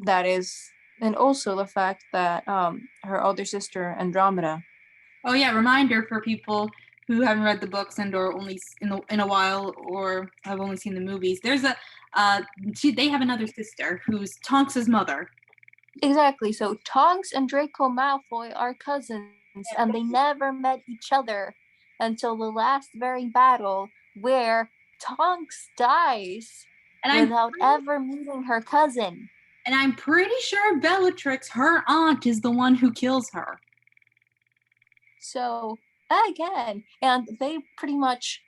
B: That is, and also the fact that her older sister Andromeda.
A: Oh yeah, reminder for people who haven't read the books and or only in a while or have only seen the movies. There's they have another sister who's Tonks's mother.
B: Exactly. So Tonks and Draco Malfoy are cousins, and they never met each other until the last very battle where Tonks dies without ever meeting her cousin.
A: And I'm pretty sure Bellatrix, her aunt, is the one who kills her.
B: So again, and they pretty much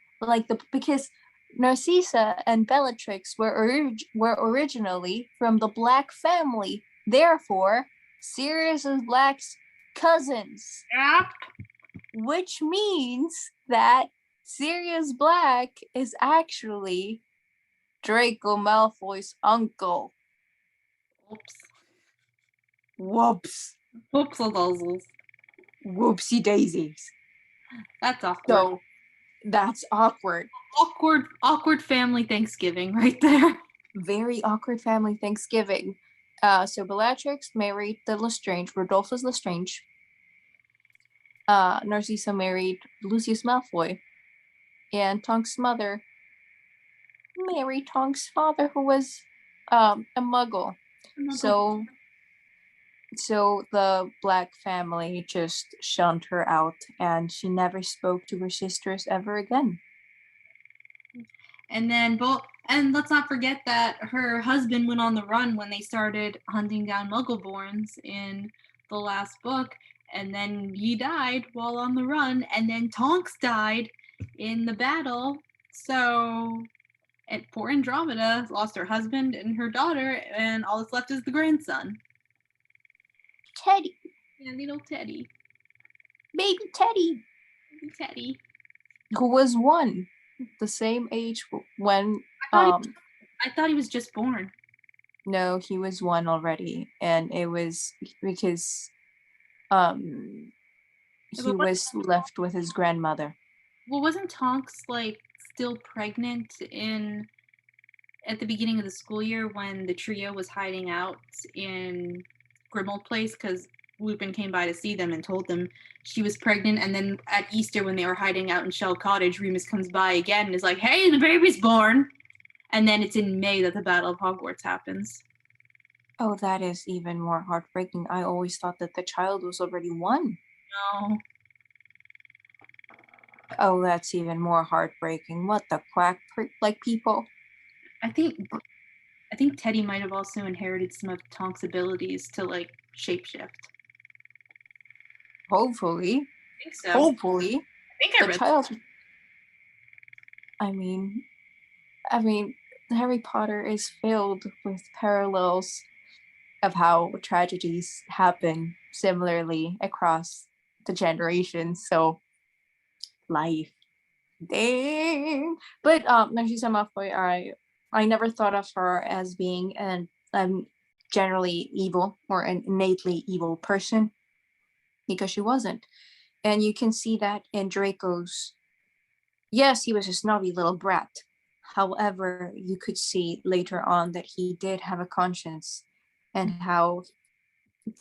B: because Narcissa and Bellatrix were originally from the Black family. Therefore, Sirius Black's cousins.
A: Yeah.
B: Which means that Sirius Black is actually Draco Malfoy's uncle. Whoops.
A: Whoopsie
B: Whoopsie daisies.
A: That's awkward.
B: So that's awkward.
A: Awkward family Thanksgiving right there.
B: Very awkward family Thanksgiving. So Bellatrix married the Lestrange, Rodolphus Lestrange. Narcissa married Lucius Malfoy. And Tonks' mother married Tonks' father, who was a muggle. So the Black family just shunned her out, and she never spoke to her sisters ever again.
A: And let's not forget that her husband went on the run when they started hunting down Muggleborns in the last book, and then he died while on the run, and then Tonks died in the battle. So, and poor Andromeda lost her husband and her daughter, and all that's left is the grandson.
B: Teddy.
A: Yeah, little Teddy.
B: Baby Teddy.
A: Baby Teddy.
B: Who was one, the same age when...
A: I thought he was just born.
B: No, he was one already, and it was because he was left with his grandmother.
A: Well, wasn't Tonks like still pregnant in at the beginning of the school year when the trio was hiding out in Grimmauld Place because Lupin came by to see them and told them she was pregnant. And then at Easter, when they were hiding out in Shell Cottage, Remus comes by again and is like, "Hey, the baby's born." And then it's in May that the Battle of Hogwarts happens.
B: Oh, that is even more heartbreaking. I always thought that the child was already one.
A: No.
B: Oh, that's even more heartbreaking. What the quack, like people?
A: I think Teddy might have also inherited some of Tonk's abilities to like shapeshift.
B: Hopefully.
A: I think so.
B: Hopefully.
A: I think I read
B: child. I mean, Harry Potter is filled with parallels of how tragedies happen similarly across the generations. So, life. Dang. But Narcissa Malfoy, I never thought of her as being an generally evil or an innately evil person, because she wasn't. And you can see that in Draco's. Yes, he was a snobby little brat. However, you could see later on that he did have a conscience and how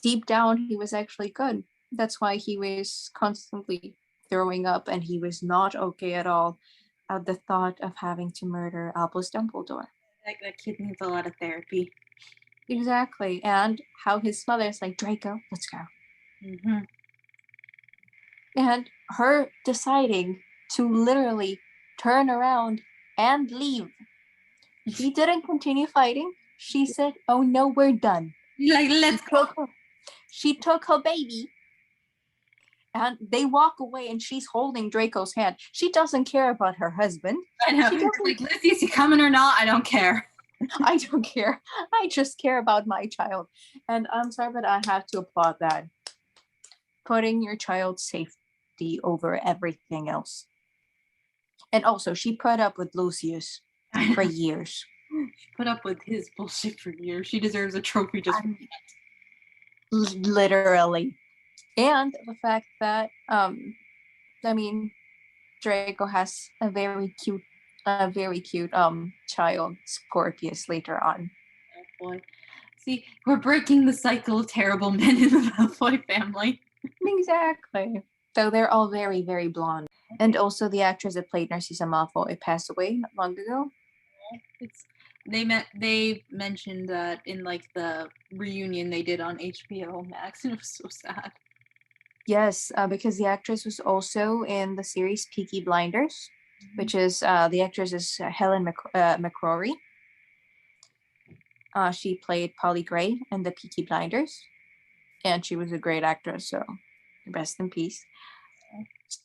B: deep down he was actually good. That's why he was constantly throwing up and he was not okay at all at the thought of having to murder Albus Dumbledore.
A: that kid needs a lot of therapy.
B: Exactly. And how his mother's like, "Draco, let's go."
A: Mm-hmm.
B: And her deciding to literally turn around and leave. She didn't continue fighting. She said, "Oh no, we're done."
A: Like, let's go.
B: She took her baby and they walk away and she's holding Draco's hand. She doesn't care about her husband.
A: I know. Like, Lizzie, is he coming or not? I don't care.
B: I don't care. I just care about my child. And I'm sorry, but I have to applaud that. Putting your child's safety over everything else. And also, she put up with Lucius for years.
A: She put up with his bullshit for years. She deserves a trophy just for that.
B: Literally. And the fact that, Draco has a very cute child, Scorpius, later on.
A: Oh boy. See, we're breaking the cycle of terrible men in the Malfoy family.
B: Exactly. So they're all very, very blonde. And also the actress that played Narcissa Malfoy passed away not long ago.
A: They mentioned that in like the reunion they did on HBO Max, and it was so sad.
B: Yes, because the actress was also in the series Peaky Blinders, which is the actress is Helen McCrory. She played Polly Gray in the Peaky Blinders, and she was a great actress. So rest in peace.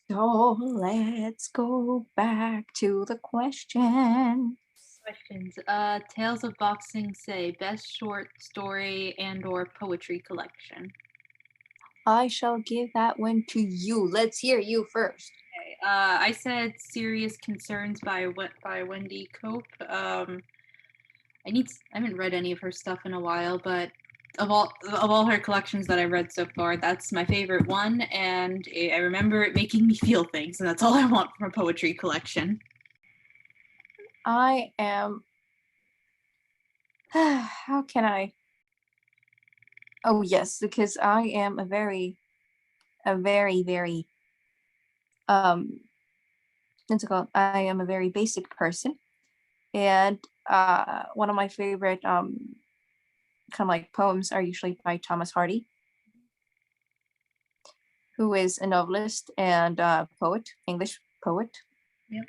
B: So let's go back to the question.
A: Questions. Tales of Boxing say best short story and or poetry collection.
B: I shall give that one to you. Let's hear you first.
A: Okay. I said Serious Concerns by Wendy Cope. I haven't read any of her stuff in a while, but of all her collections that I've read so far, that's my favorite one, and I remember it making me feel things, and that's all I want from a poetry collection.
B: I am. How can I? Oh yes, because I am a very what's it called? I am a very basic person, and one of my favorite kind of like poems are usually by Thomas Hardy, who is a novelist and poet, English poet.
A: Yep.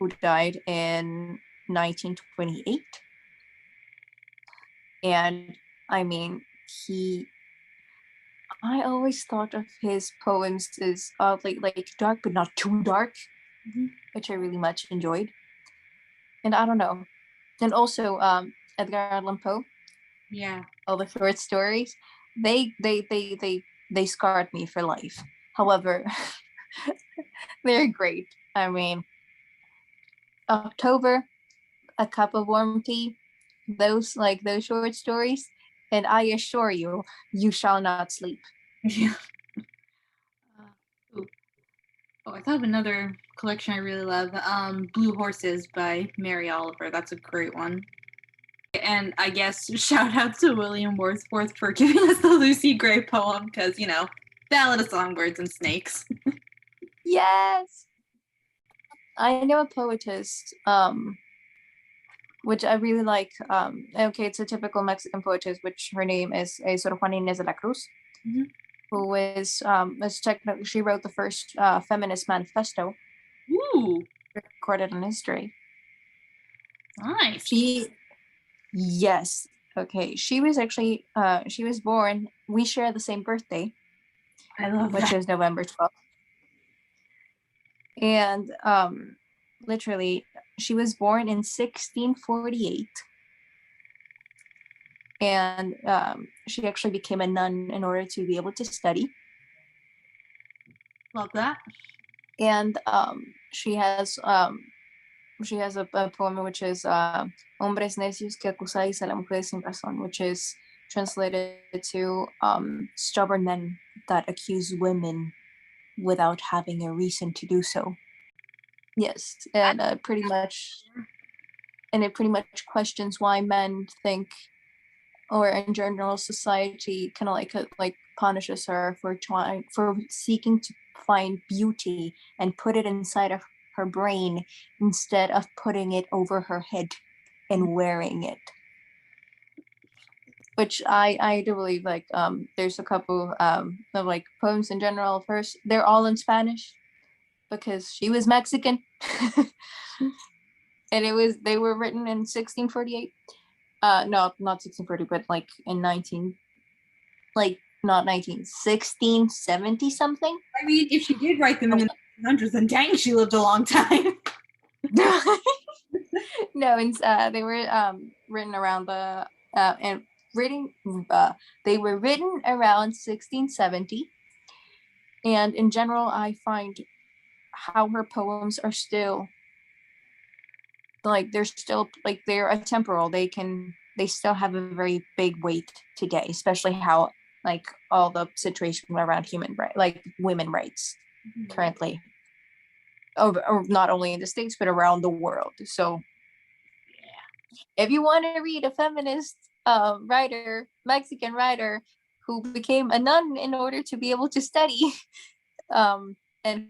B: Who died in 1928. And I mean, I always thought of his poems as like dark, but not too dark, which I really much enjoyed. And I don't know. And also Edgar Allan Poe.
A: Yeah.
B: All the short stories, they scarred me for life. However, they're great. I mean, October, A Cup of Warm Tea, those short stories, and I assure you, you shall not sleep.
A: Yeah. I thought of another collection I really love. Blue Horses by Mary Oliver. That's a great one. And I guess shout out to William Wordsworth for giving us the Lucy Gray poem, because, you know, Ballad of Songbirds and Snakes.
B: Yes. I know a poetess, which I really like. Okay, it's a typical Mexican poetess, which her name is Sor Juana Inés de la Cruz, who is technically, she wrote the first feminist manifesto.
A: Ooh.
B: Recorded in history.
A: Nice.
B: Yes. Okay. She was actually, she was born, we share the same birthday.
A: I love
B: which
A: that.
B: is November 12th. And literally, she was born in 1648. And she actually became a nun in order to be able to study.
A: Love that.
B: And she has a poem which is Hombres necios que acusáis a la mujer sin razón, which is translated to stubborn men that accuse women without having a reason to do so. Yes, and it pretty much questions why men think, or in general society, kind of like punishes her for seeking to find beauty and put it inside of her brain instead of putting it over her head and wearing it. Which I do believe, like there's a couple of like poems in general. First, they're all in Spanish because she was Mexican. And they were written in 1648. No, not 1640, but like in 1670 something.
A: I mean, if she did write them in the 1900s, then dang, she lived a long time.
B: No, they were written around they were written around 1670. And in general, I find how her poems are still like, they're atemporal. They still have a very big weight today, especially how like all the situation around women rights currently, or not only in the States but around the world. So if you want to read a feminist writer, Mexican writer who became a nun in order to be able to study, and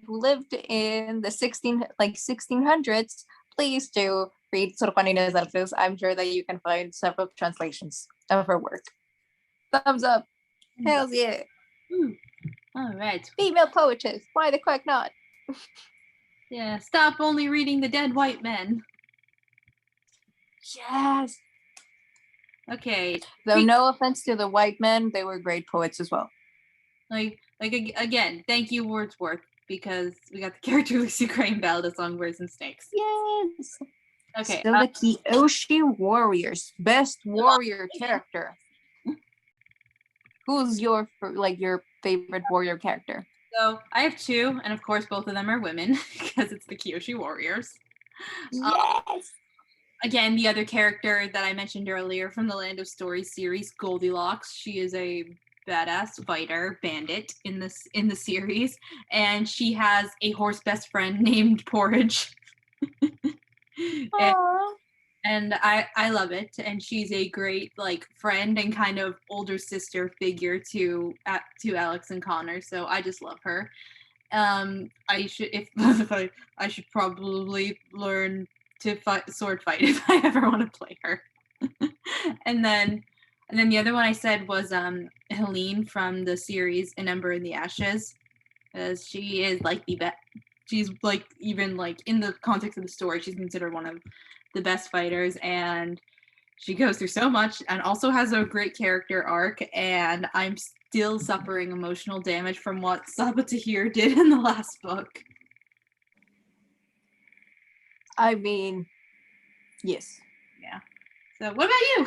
B: who lived in the 1600s, please do read Sor Juana Inés de la Cruz. I'm sure that you can find several translations of her work. Thumbs up. Hells yeah.
A: All right.
B: Female poetess. Why the fuck not?
A: Yeah, stop only reading the dead white men.
B: Yes.
A: Okay.
B: Though no offense to the white men, they were great poets as well.
A: Like again, thank you, Wordsworth, because we got the character Lucy Gray in Ballad of Songbirds and Snakes.
B: Yes.
A: Okay.
B: So the Kyoshi Warriors, best warrior character. Who's your favorite warrior character?
A: So I have two, and of course both of them are women because it's the Kyoshi Warriors.
B: Yes.
A: Again, the other character that I mentioned earlier from the Land of Stories series, Goldilocks. She is a badass fighter bandit in the series, and she has a horse best friend named Porridge. and I love it, and she's a great like friend and kind of older sister figure to Alex and Connor, so I just love her. I should probably learn to sword fight if I ever want to play her. and then the other one I said was Helene from the series An Ember in the Ashes, as she is like the best. She's like, even like in the context of the story, she's considered one of the best fighters, and she goes through so much and also has a great character arc, and I'm still suffering emotional damage from what Saba Tahir did in the last book.
B: I mean, yes.
A: Yeah. So what about you?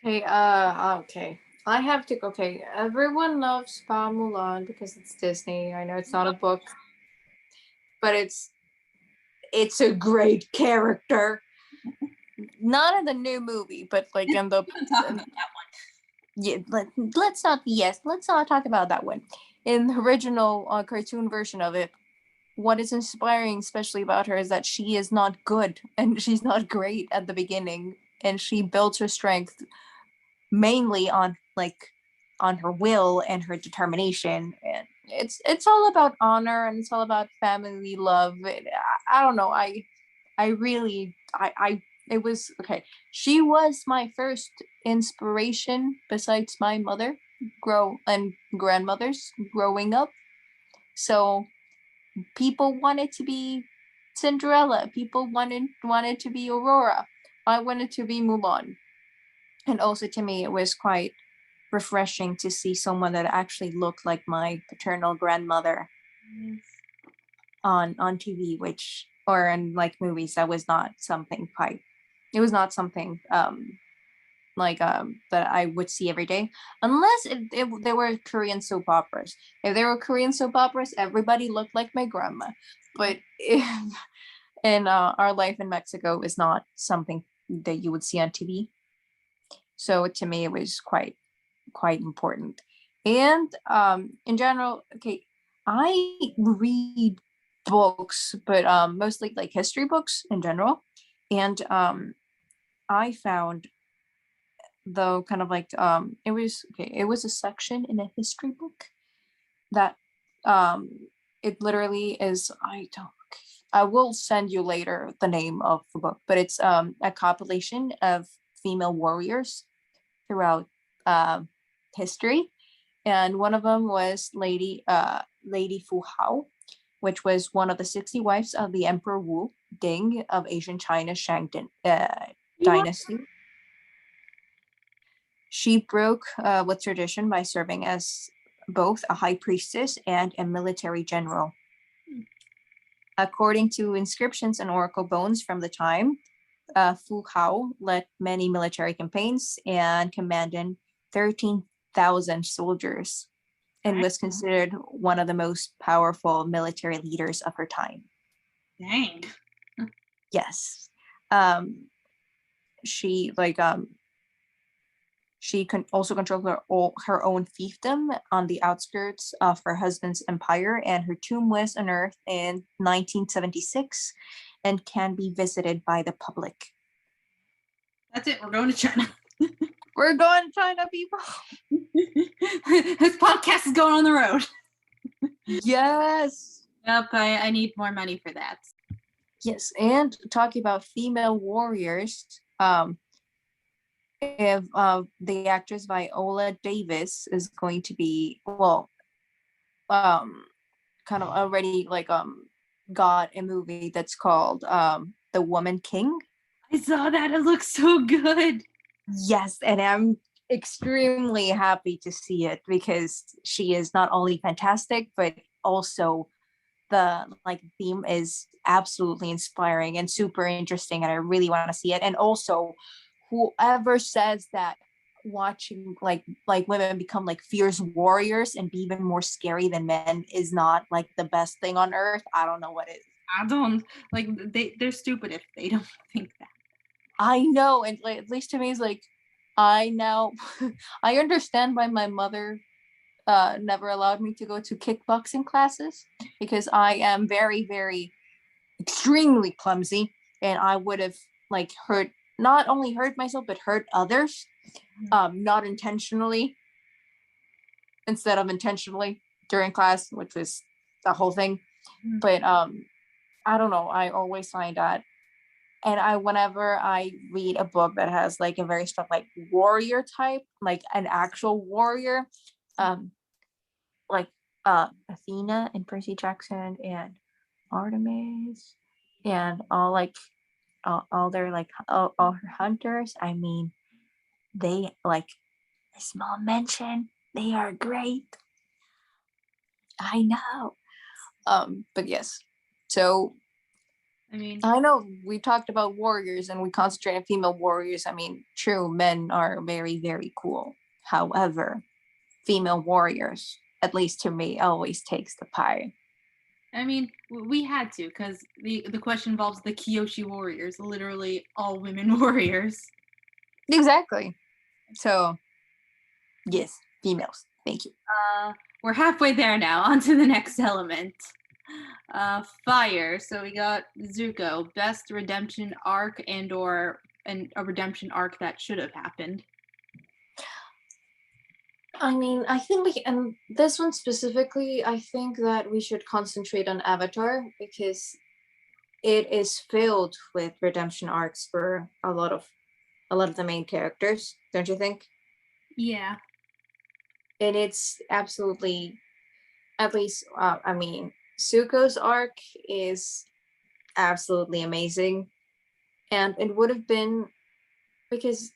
B: Okay, okay. I have to, okay, everyone loves Pa Mulan because it's Disney. I know it's not a book, but it's a great character. Not in the new movie, but like in the
A: Talk about that one.
B: Yeah, let's not talk about that one. In the original cartoon version of it, what is inspiring, especially about her, is that she is not good and she's not great at the beginning, and she builds her strength mainly on her will and her determination, and it's all about honor and it's all about family love. I don't know. I really I it was okay. She was my first inspiration besides my mother and grandmothers growing up. So people wanted to be Cinderella. People wanted to be Aurora. I wanted to be Mulan. And also to me, it was quite refreshing to see someone that actually looked like my paternal grandmother on TV, or in like movies. That was not something quite. It was not something that I would see every day, unless they were Korean soap operas. If they were Korean soap operas, everybody looked like my grandma. But if in Our Life in Mexico is not something that you would see on TV. So to me, it was quite important. And in general, okay, I read books, but mostly like history books in general. And I found, though, kind of like it was a section in a history book that it literally is, I will send you later the name of the book, but it's a compilation of female warriors throughout history, and one of them was Lady Fu Hao, which was one of the 60 wives of the Emperor Wu Ding of Asian China Shang dynasty. She broke with tradition by serving as both a high priestess and a military general. According to inscriptions and oracle bones from the time, Fu Hao led many military campaigns and commanded 13,000 soldiers, and was considered one of the most powerful military leaders of her time.
A: Dang.
B: Yes. She also controlled her own fiefdom on the outskirts of her husband's empire, and her tomb was unearthed in 1976 and can be visited by the public.
A: That's it. We're going to China.
B: We're going to China, people.
A: This podcast is going on the road.
B: Yes.
A: Yep, I need more money for that.
B: Yes, and talking about female warriors, if the actress Viola Davis is going to be kind of already got a movie that's called The Woman King.
A: I saw that. It looks so good.
B: Yes, and I'm extremely happy to see it because she is not only fantastic, but also the theme is absolutely inspiring and super interesting, and I really want to see it. And also, whoever says that watching women become fierce warriors and be even more scary than men is not the best thing on earth, I don't know what is.
A: I don't they're stupid if they don't think that.
B: I know, and at least to me, it's I now I understand why my mother never allowed me to go to kickboxing classes, because I am very, very extremely clumsy, and I would have not only hurt myself but hurt others, not intentionally, instead of intentionally during class, which was the whole thing. But I don't know, I always find that, and whenever I read a book that has a very strong warrior type, an actual warrior, Athena and Percy Jackson and Artemis and all their all her hunters, I mean, they a small mention, they are great. I know. But yes, so
A: I mean,
B: I know we talked about warriors and we concentrate on female warriors. I mean, true, men are very, very cool. However, female warriors, at least to me, always takes the pie.
A: I mean, we had to, because the question involves the Kyoshi warriors, literally all women warriors.
B: Exactly. So, yes, females. Thank you.
A: We're halfway there now. On to the next element. Fire. So we got Zuko, best redemption arc and/or a redemption arc that should have happened.
B: I mean, I think and this one specifically, I think that we should concentrate on Avatar because it is filled with redemption arcs for a lot of the main characters, don't you think?
A: Yeah.
B: And it's absolutely, at least, I mean, Zuko's arc is absolutely amazing. And it would have been, because,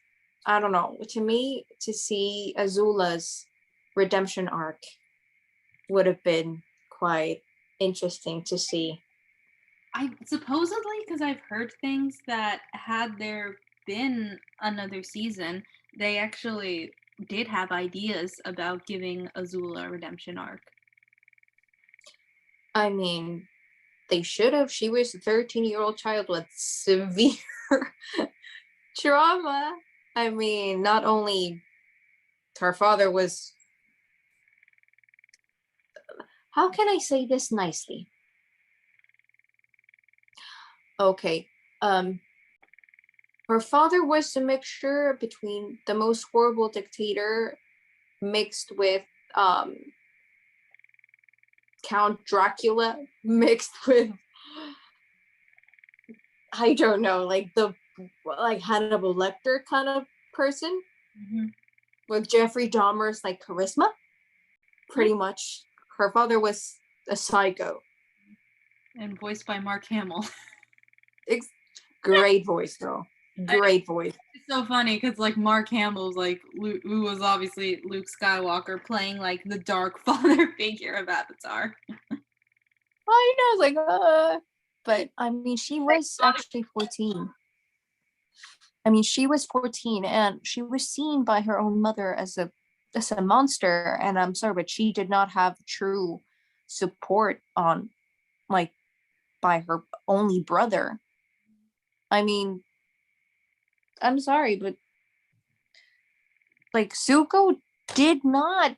B: I don't know, to me, to see Azula's redemption arc would have been quite interesting to see.
A: I supposedly, because I've heard things that had there been another season, they actually did have ideas about giving Azula a redemption arc.
B: I mean, they should have. She was a 13-year-old child with severe trauma. I mean, not only her father was, how can I say this nicely? Okay. Her father was a mixture between the most horrible dictator mixed with Count Dracula mixed with, I don't know, like Hannibal Lecter kind of person, with Jeffrey Dahmer's like charisma. Pretty much, her father was a psycho.
A: And voiced by Mark Hamill.
B: Great voice, though. Great voice.
A: It's so funny because like Mark Hamill's like who was obviously Luke Skywalker playing like the dark father figure of Avatar.
B: I know, like, but I mean, she was actually 14. I mean, she was 14, and she was seen by her own mother as a monster. And I'm sorry, but she did not have true support on, like, by her only brother. I mean, I'm sorry, but like Zuko did not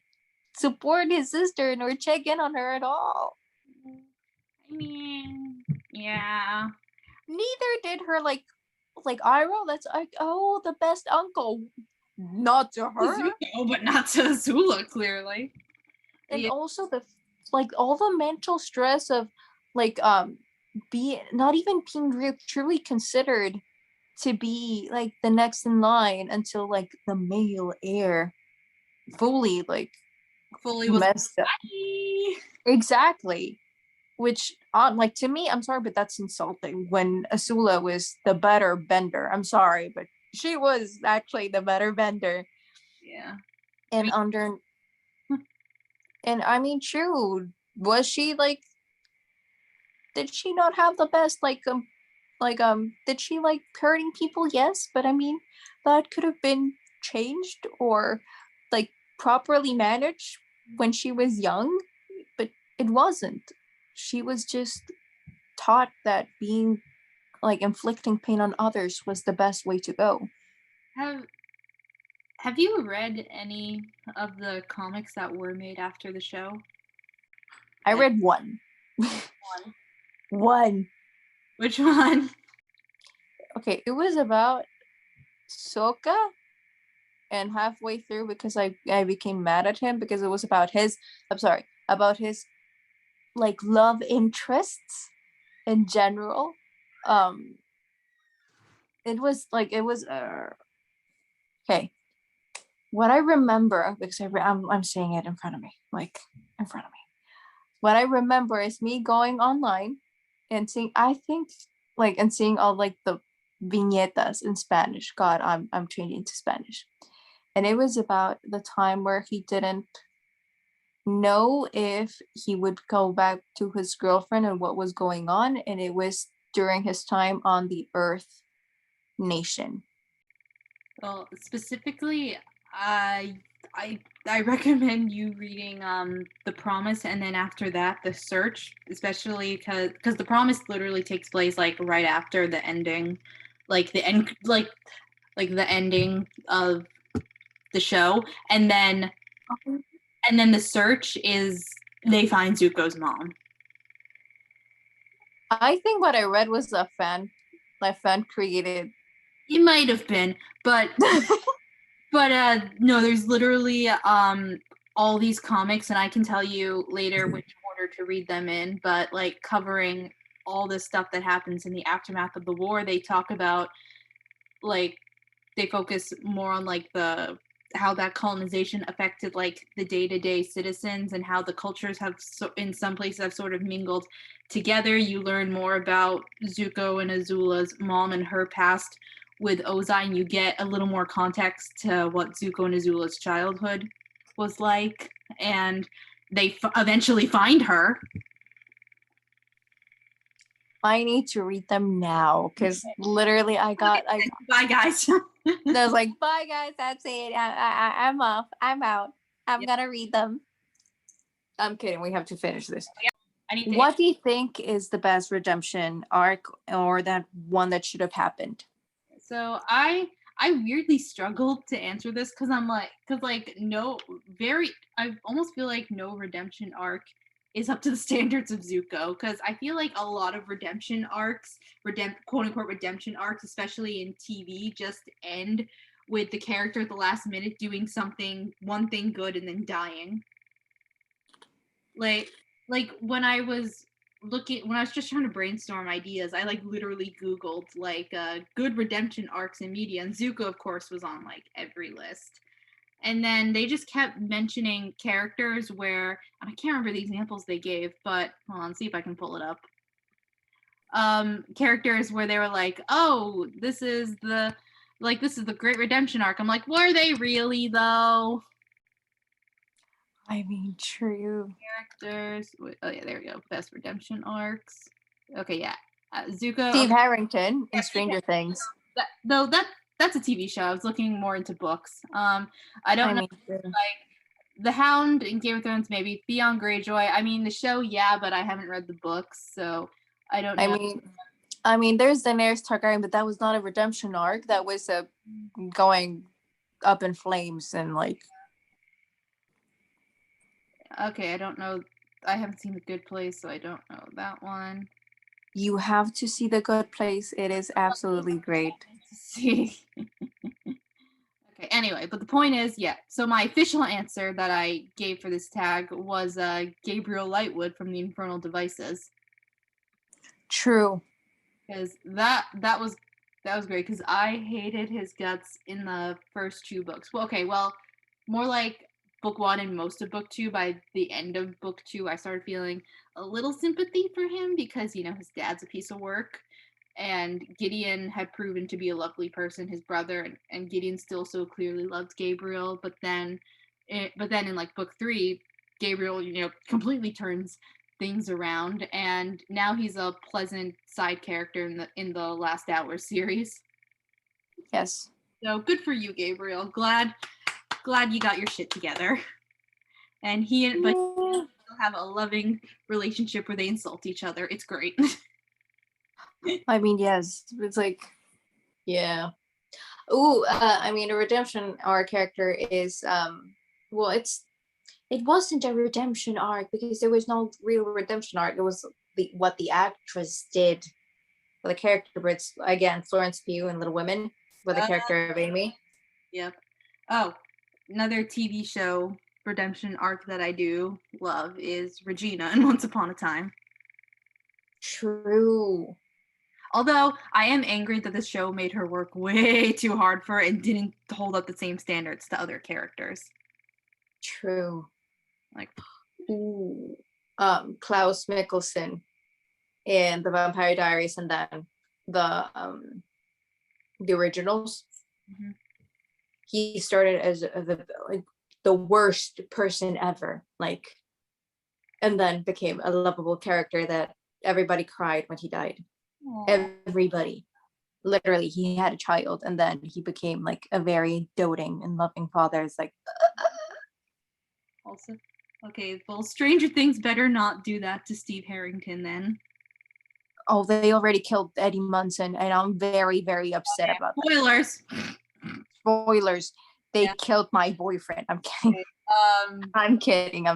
B: support his sister nor check in on her at all.
A: I mean, yeah.
B: Neither did her like Iroh. That's like, oh, the best uncle. Not to her.
A: Zuko, but not to Azula, clearly.
B: And also the like all the mental stress of like be not even being truly considered to be like the next in line until like the male heir fully messed up. Exactly. Which like to me, I'm sorry, but that's insulting when Azula was the better bender. I'm sorry, but she was actually the better bender.
A: Yeah.
B: And I mean, true. Was she like, did she not have the best did she like hurting people? Yes, but I mean that could have been changed or like properly managed when she was young, but it wasn't. She was just taught that being like inflicting pain on others was the best way to go.
A: Have you read any of the comics that were made after the show?
B: I read one. One.
A: Which one?
B: Okay, it was about Sokka, and halfway through, because I became mad at him because it was about his like love interests in general. It was okay. What I remember, because I'm seeing it in front of me, What I remember is me going online and seeing, I think, and seeing all like the vignetas in Spanish. God, I'm changing to Spanish. And it was about the time where he didn't know if he would go back to his girlfriend and what was going on. And it was during his time on the Earth Nation.
A: Well, specifically, I recommend you reading The Promise, and then after that The Search, especially because The Promise literally takes place like right after the ending, like the end like the ending of the show, and then The Search is they find Zuko's mom.
B: I think what I read was a fan created.
A: It might have been, but no, there's literally all these comics, and I can tell you later which order to read them in, but like covering all this stuff that happens in the aftermath of the war. They talk about like they focus more on like the how that colonization affected like the day-to-day citizens and how the cultures have in some places have sort of mingled together. You learn more about Zuko and Azula's mom and her past with Ozai, and you get a little more context to what Zuko and Azula's childhood was like, and they eventually find her.
B: I need to read them now because literally
A: bye guys.
B: I was like, bye guys, that's it. I'm off. I'm out. I'm gonna read them. I'm kidding. We have to finish this. What do you think is the best redemption arc, or that one that should have happened?
A: So I weirdly struggled to answer this because I almost feel like no redemption arc is up to the standards of Zuko, because I feel like a lot of redemption arcs, quote unquote redemption arcs, especially in TV, just end with the character at the last minute doing one thing good and then dying. Like when I was just trying to brainstorm ideas, I like literally Googled like good redemption arcs in media, and Zuko of course was on like every list. And then they just kept mentioning characters where, and I can't remember the examples they gave, but hold on, see if I can pull it up. Characters where they were like, oh, this is the great redemption arc. I'm like, were they really though?
B: I mean, true.
A: Characters. Oh yeah, there we go. Best redemption arcs. Okay, yeah. Zuko.
B: Steve Harrington in Stranger Things.
A: That's a TV show. I was looking more into books. I don't know. Like The Hound in Game of Thrones, maybe. Theon Greyjoy. I mean, the show, yeah, but I haven't read the books, so I don't know.
B: I mean, there's Daenerys Targaryen, but that was not a redemption arc. That was a going up in flames and like.
A: Okay, I don't know. I haven't seen The Good Place, so I don't know that one.
B: You have to see The Good Place. It is absolutely great.
A: See. Okay, anyway, but the point is, yeah. So my official answer that I gave for this tag was Gabriel Lightwood from the Infernal Devices.
B: True.
A: Because that was great, because I hated his guts in the first two books. Well, okay, more like book one and most of book two. By the end of book two, I started feeling a little sympathy for him because, his dad's a piece of work, and Gideon had proven to be a lovely person, his brother, and Gideon still so clearly loved Gabriel. But then in like book three, Gabriel, completely turns things around, and now he's a pleasant side character in the Last Hour series.
B: Yes.
A: So good for you, Gabriel. Glad you got your shit together. And he still have a loving relationship where they insult each other. It's great.
B: I mean, yes, it's like, yeah. Ooh, I mean, a redemption arc character is it wasn't a redemption arc because there was no real redemption arc. It was what the actress did for the character. But it's again Florence Pugh in Little Women with the character of Amy.
A: Yep. Oh, another TV show redemption arc that I do love is Regina in Once Upon a Time.
B: True.
A: Although I am angry that the show made her work way too hard for it and didn't hold up the same standards to other characters.
B: True.
A: Like,
B: ooh, Klaus Mikkelsen in The Vampire Diaries, and then the originals. Mm-hmm. He started as the worst person ever, and then became a lovable character that everybody cried when he died. Aww. Everybody. Literally, he had a child, and then he became like a very doting and loving father. It's like
A: also, okay, well, Stranger Things better not do that to Steve Harrington then.
B: Oh, they already killed Eddie Munson, and I'm very, very upset about
A: that.
B: Spoilers. They killed my boyfriend. I'm kidding. I'm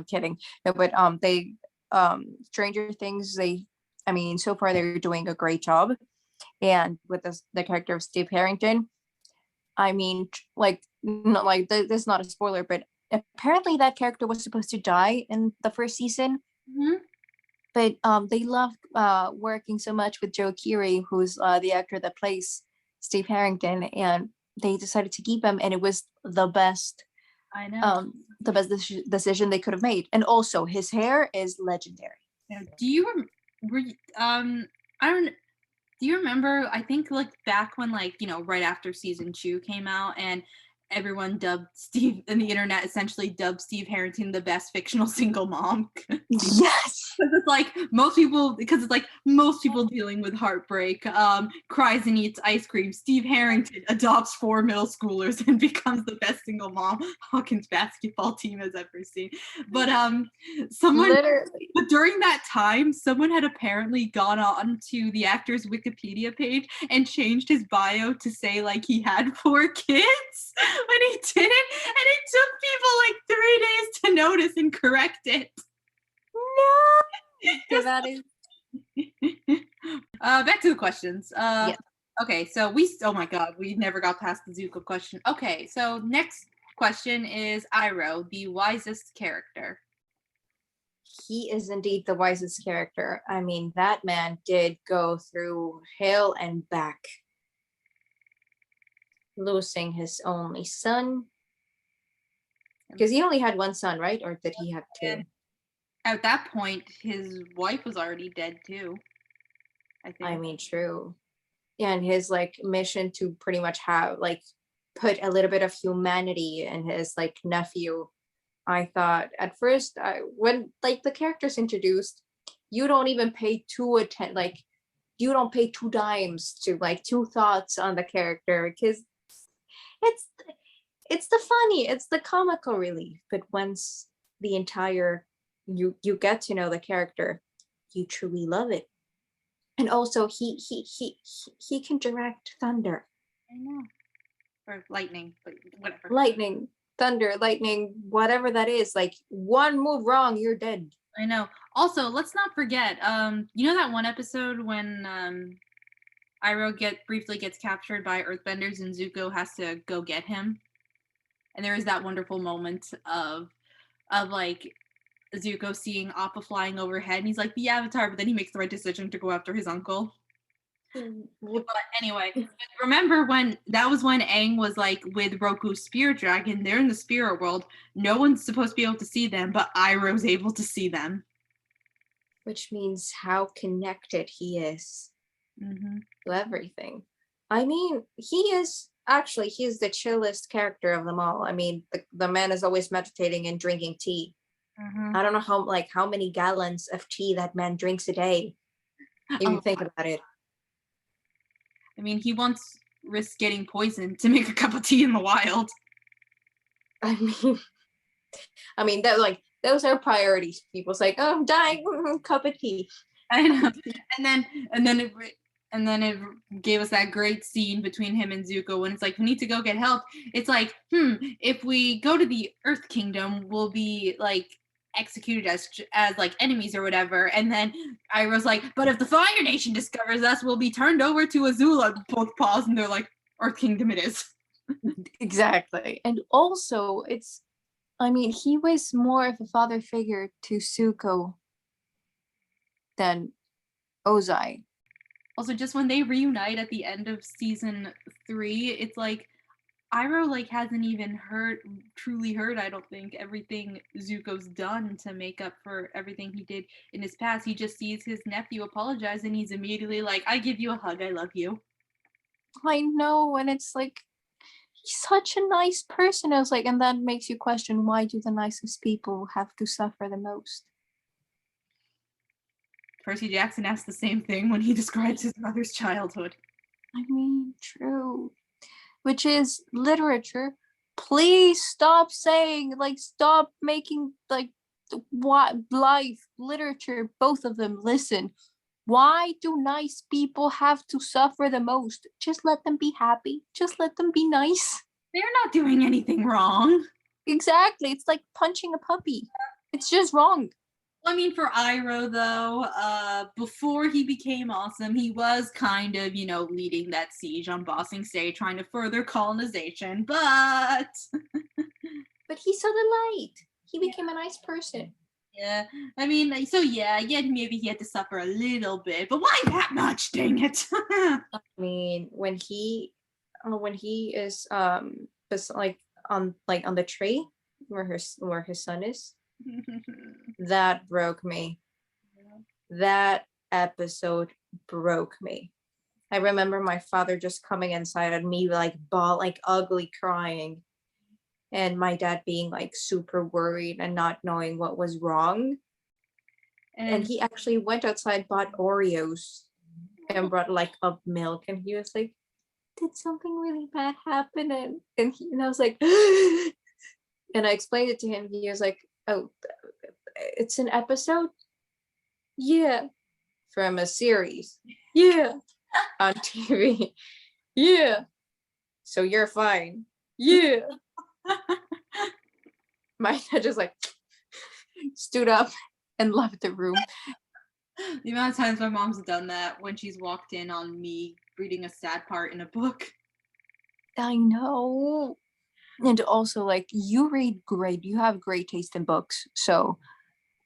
B: kidding. No, but they Stranger Things, I mean, so far they're doing a great job. And with the character of Steve Harrington, I mean, like, not like this is not a spoiler, but apparently that character was supposed to die in the first season.
A: Mm-hmm.
B: But they loved working so much with Joe Keery, who's the actor that plays Steve Harrington, and they decided to keep him, and it was the best.
A: I know.
B: The best decision they could have made. And also, his hair is legendary.
A: Now, do you I don't do you remember, I think like back when, like, you know, right after season 2 came out and everyone dubbed Steve, and the internet essentially dubbed Steve Harrington the best fictional single mom.
B: Yes.
A: Because it's like most people dealing with heartbreak, cries and eats ice cream. Steve Harrington adopts 4 middle schoolers and becomes the best single mom Hawkins basketball team has ever seen. But but during that time, someone had apparently gone on to the actor's Wikipedia page and changed his bio to say like he had 4 kids when he didn't, and it took people like 3 days to notice and correct it.
B: No. So that is.
A: Back to the questions.
B: Yeah.
A: Okay, so oh my god, we never got past the Zuko question. Okay, so next question is Iroh, the wisest character.
B: He is indeed the wisest character. I mean, that man did go through hell and back, losing his only son. Because he only had one son, right? Or did he have 2?
A: At that point, his wife was already dead too, I think.
B: I mean, true. Yeah, and his like mission to pretty much have like put a little bit of humanity in his like nephew. I thought at first, when like the character's introduced, you don't even pay you don't pay 2 dimes to like 2 thoughts on the character, because it's the comical relief. But once the entire you get to know the character, you truly love it. And also he can direct thunder.
A: I know. Or lightning, but whatever.
B: Lightning, thunder, lightning, whatever that is. Like, one move wrong, you're dead.
A: I know. Also, let's not forget, you know that one episode when Iroh briefly gets captured by Earthbenders and Zuko has to go get him? And there is that wonderful moment of like Zuko seeing Appa flying overhead, and he's like the Avatar, but then he makes the right decision to go after his uncle. But anyway, remember when Aang was like with Roku's Spear Dragon? They're in the spirit world. No one's supposed to be able to see them, but Iroh's able to see them.
B: Which means how connected he is to everything. I mean, he is the chillest character of them all. I mean, the man is always meditating and drinking tea. I don't know how many gallons of tea that man drinks a day. If you think about it.
A: I mean, he once risked getting poisoned to make a cup of tea in the wild.
B: I mean that, like, those are priorities. People's like, oh, I'm dying, cup of tea.
A: I know. And then it gave us that great scene between him and Zuko when it's like, we need to go get help. It's like, if we go to the Earth Kingdom, we'll be like executed as like enemies or whatever. And then Iroh's like, but if the Fire Nation discovers us, we'll be turned over to Azula. Both pause and they're like, Earth Kingdom it is.
B: Exactly. And also, he was more of a father figure to Zuko than Ozai.
A: Also, just when they reunite at the end of season 3, it's like Iroh like hasn't even truly heard, I don't think, everything Zuko's done to make up for everything he did in his past. He just sees his nephew apologize and he's immediately like, I give you a hug, I love you.
B: I know, and it's like, he's such a nice person. I was like, and that makes you question, why do the nicest people have to suffer the most?
A: Percy Jackson asked the same thing when he describes his mother's childhood.
B: I mean, true. Which is literature. Please stop saying, like, stop making, like, life, literature, both of them. Listen, why do nice people have to suffer the most? Just let them be happy. Just let them be nice.
A: They're not doing anything wrong.
B: Exactly. It's like punching a puppy. It's just wrong.
A: I mean, for Iroh, though, before he became awesome, he was kind of, leading that siege on Bossing State, trying to further colonization, but...
B: But he saw the light. He became a nice person.
A: Yeah, I mean, so yeah, maybe he had to suffer a little bit, but why that much? Dang it!
B: I mean, when he is on the tree where his son is, that broke me. That episode broke me. I remember my father just coming inside and me ugly crying, and my dad being like super worried and not knowing what was wrong. And he actually went outside, bought Oreos, and brought like up milk, and he was like, "Did something really bad happen?" And I was like, and I explained it to him. He was like, "Oh, it's an episode? Yeah. From a series? Yeah. On TV? Yeah. So you're fine? Yeah." My dad just like stood up and left the room.
A: The amount of times my mom's done that when she's walked in on me reading a sad part in a book.
B: I know. And also, like, you read great. You have great taste in books. So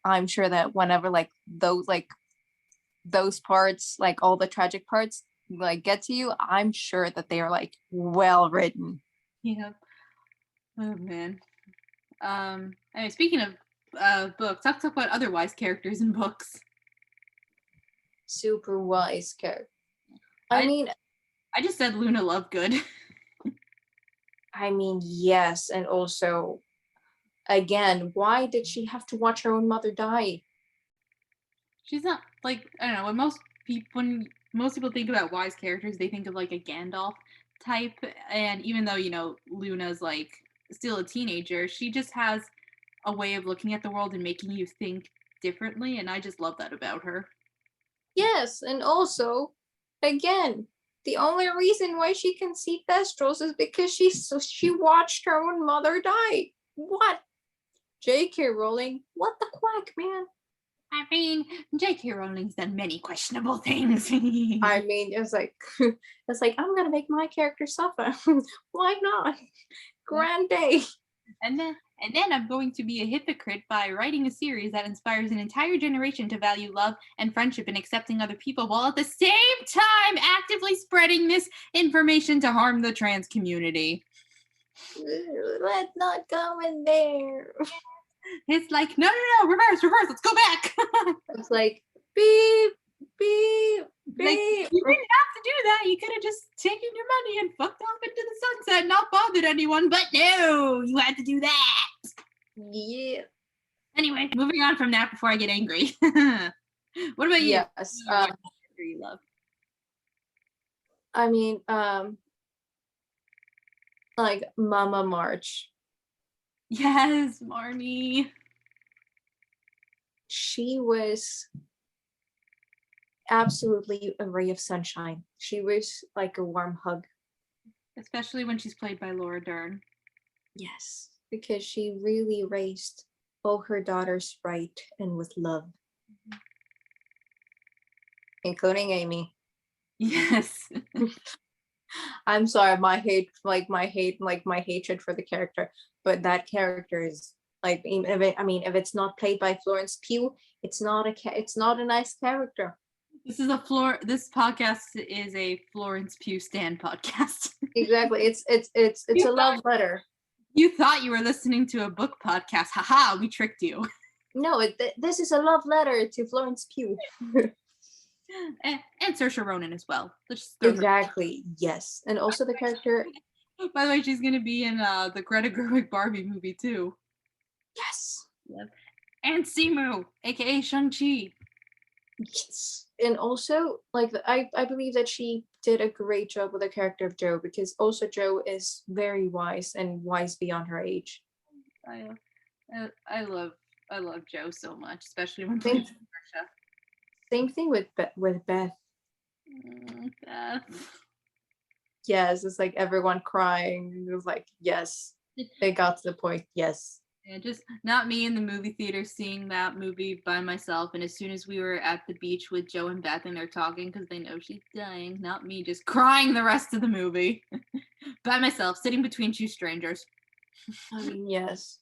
B: I'm sure that whenever those parts, like all the tragic parts, like get to you, I'm sure that they are like well written.
A: Yeah. Oh man. Anyway, speaking of books, let's talk about other wise characters in books.
B: Super wise character. I
A: just said Luna Lovegood.
B: I mean, yes, and also, again, why did she have to watch her own mother die?
A: She's not like, I don't know, when most people think about wise characters, they think of like a Gandalf type, and even though Luna's like still a teenager, she just has a way of looking at the world and making you think differently, and I just love that about her.
B: Yes, and also, again, the only reason why she can see Thestrals is because she watched her own mother die. What? J.K. Rowling, what the quack, man?
A: I mean, J.K. Rowling's done many questionable things.
B: I mean, it's like I'm gonna make my character suffer. Why not? Grand day.
A: And then I'm going to be a hypocrite by writing a series that inspires an entire generation to value love and friendship and accepting other people, while at the same time actively spreading misinformation to harm the trans community.
B: Let's not go in there.
A: It's like, no, reverse, let's go back.
B: It's like, beep, beep, beep.
A: Like, you didn't have to do that. You could have just taken your money and fucked off into the sunset and not bothered anyone, but no, you had to do that.
B: Yeah.
A: Anyway, moving on from that before I get angry. What about you?
B: Yes.
A: You love?
B: I mean, like Mama March.
A: Yes, Marnie.
B: She was absolutely a ray of sunshine. She was like a warm hug.
A: Especially when she's played by Laura Dern.
B: Yes, because she really raised all her daughters right and with love. Including Amy.
A: Yes.
B: I'm sorry, my hatred for the character, but that character is like, if it's not played by Florence Pugh, it's not a nice character.
A: This podcast is a Florence Pugh stan podcast.
B: Exactly. It's a love letter.
A: You thought you were listening to a book podcast. Haha, we tricked you.
B: No, this is a love letter to Florence Pugh.
A: and Saoirse Ronan as well.
B: Exactly. Yes, and also the character.
A: By the way, she's gonna be in the Greta Gerwig Barbie movie too.
B: Yes.
A: Yep. And Simu, aka Shang-Chi.
B: Yes. And also, like, I believe that she did a great job with the character of Jo, because also Jo is very wise and wise beyond her age.
A: I love Jo so much, especially when
B: playing Saoirse. Same thing with Beth.
A: Beth.
B: Yes, it's like everyone crying. It was like, yes, they got to the point. Yes.
A: Yeah, just not me in the movie theater seeing that movie by myself. And as soon as we were at the beach with Joe and Beth and they're talking because they know she's dying, not me just crying the rest of the movie by myself, sitting between two strangers.
B: I mean, yes.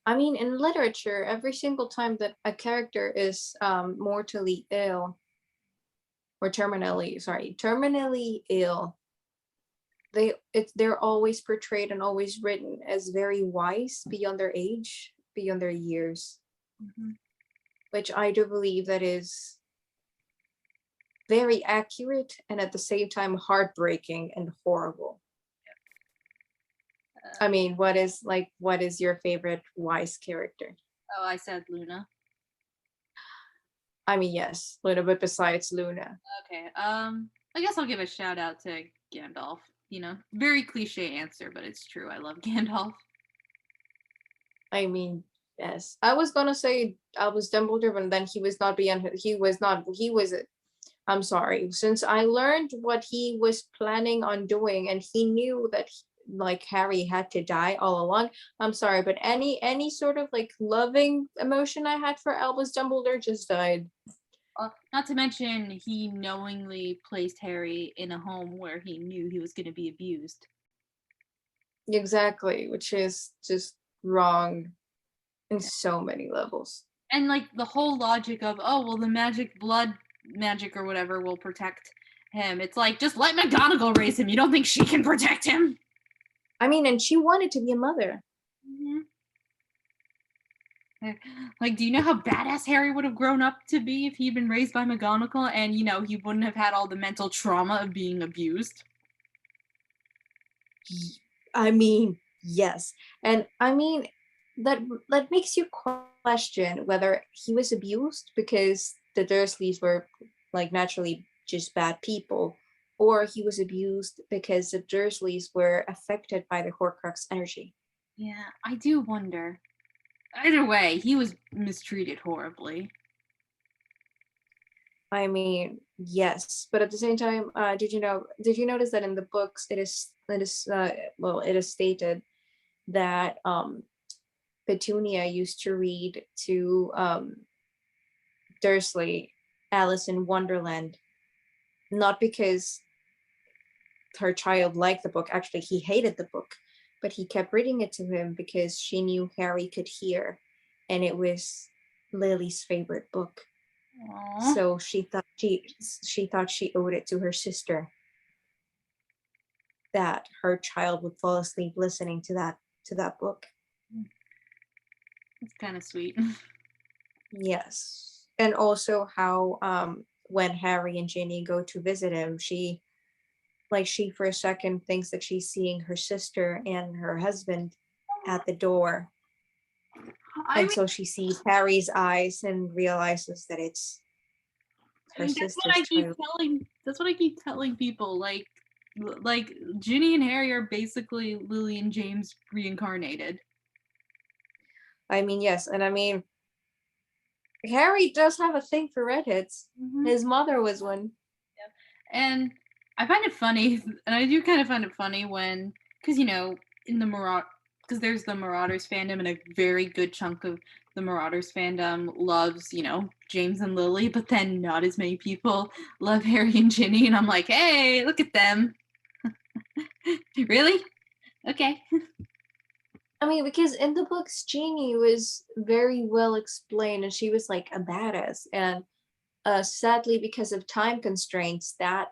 B: I mean, in literature, every single time that a character is mortally ill or terminally ill, they're always portrayed and always written as very wise beyond their age, beyond their years,
A: Mm-hmm.
B: which I do believe that is very accurate and at the same time heartbreaking and horrible. I mean, what is your favorite wise character?
A: Oh, I said Luna.
B: I mean, yes, Luna, but besides Luna.
A: Okay. I guess I'll give a shout out to Gandalf. Very cliche answer, but it's true. I love Gandalf.
B: I mean, yes. I was gonna say Albus Dumbledore, but then I'm sorry. Since I learned what he was planning on doing and he knew that like Harry had to die all along, I'm sorry, but any sort of like loving emotion I had for Albus Dumbledore just died.
A: Not to mention, he knowingly placed Harry in a home where he knew he was going to be abused.
B: Exactly, which is just wrong in so many levels.
A: And like the whole logic of, oh, well, the blood magic or whatever will protect him. It's like, just let McGonagall raise him. You don't think she can protect him?
B: I mean, and she wanted to be a mother.
A: Mm-hmm. Like, do you know how badass Harry would have grown up to be if he'd been raised by McGonagall and, he wouldn't have had all the mental trauma of being abused?
B: I mean, yes. And I mean, that makes you question whether he was abused because the Dursleys were like naturally just bad people, or he was abused because the Dursleys were affected by the Horcrux energy.
A: Yeah, I do wonder. Either way, he was mistreated horribly.
B: I mean, yes, but at the same time, did you notice that in the books it is stated that Petunia used to read to Dursley Alice in Wonderland, not because her child liked the book. Actually, he hated the book, but he kept reading it to him because she knew Harry could hear, and it was Lily's favorite book.
A: Aww.
B: So she thought she owed it to her sister that her child would fall asleep listening to that book.
A: It's kind of sweet.
B: Yes. And also how when Harry and Ginny go to visit him, she for a second thinks that she's seeing her sister and her husband at the door. So she sees Harry's eyes and realizes that it's her sister's child.
A: That's what I keep telling people. Like Ginny and Harry are basically Lily and James reincarnated.
B: I mean, yes, and I mean, Harry does have a thing for redheads. Mm-hmm. His mother was one.
A: Yeah. And I find it funny, and I do kind of find it funny when, because in the because there's the Marauders fandom, and a very good chunk of the Marauders fandom loves, James and Lily, but then not as many people love Harry and Ginny, and I'm like, hey, look at them. Really? Okay.
B: I mean, because in the books, Ginny was very well explained, and she was like a badass, and sadly, because of time constraints, that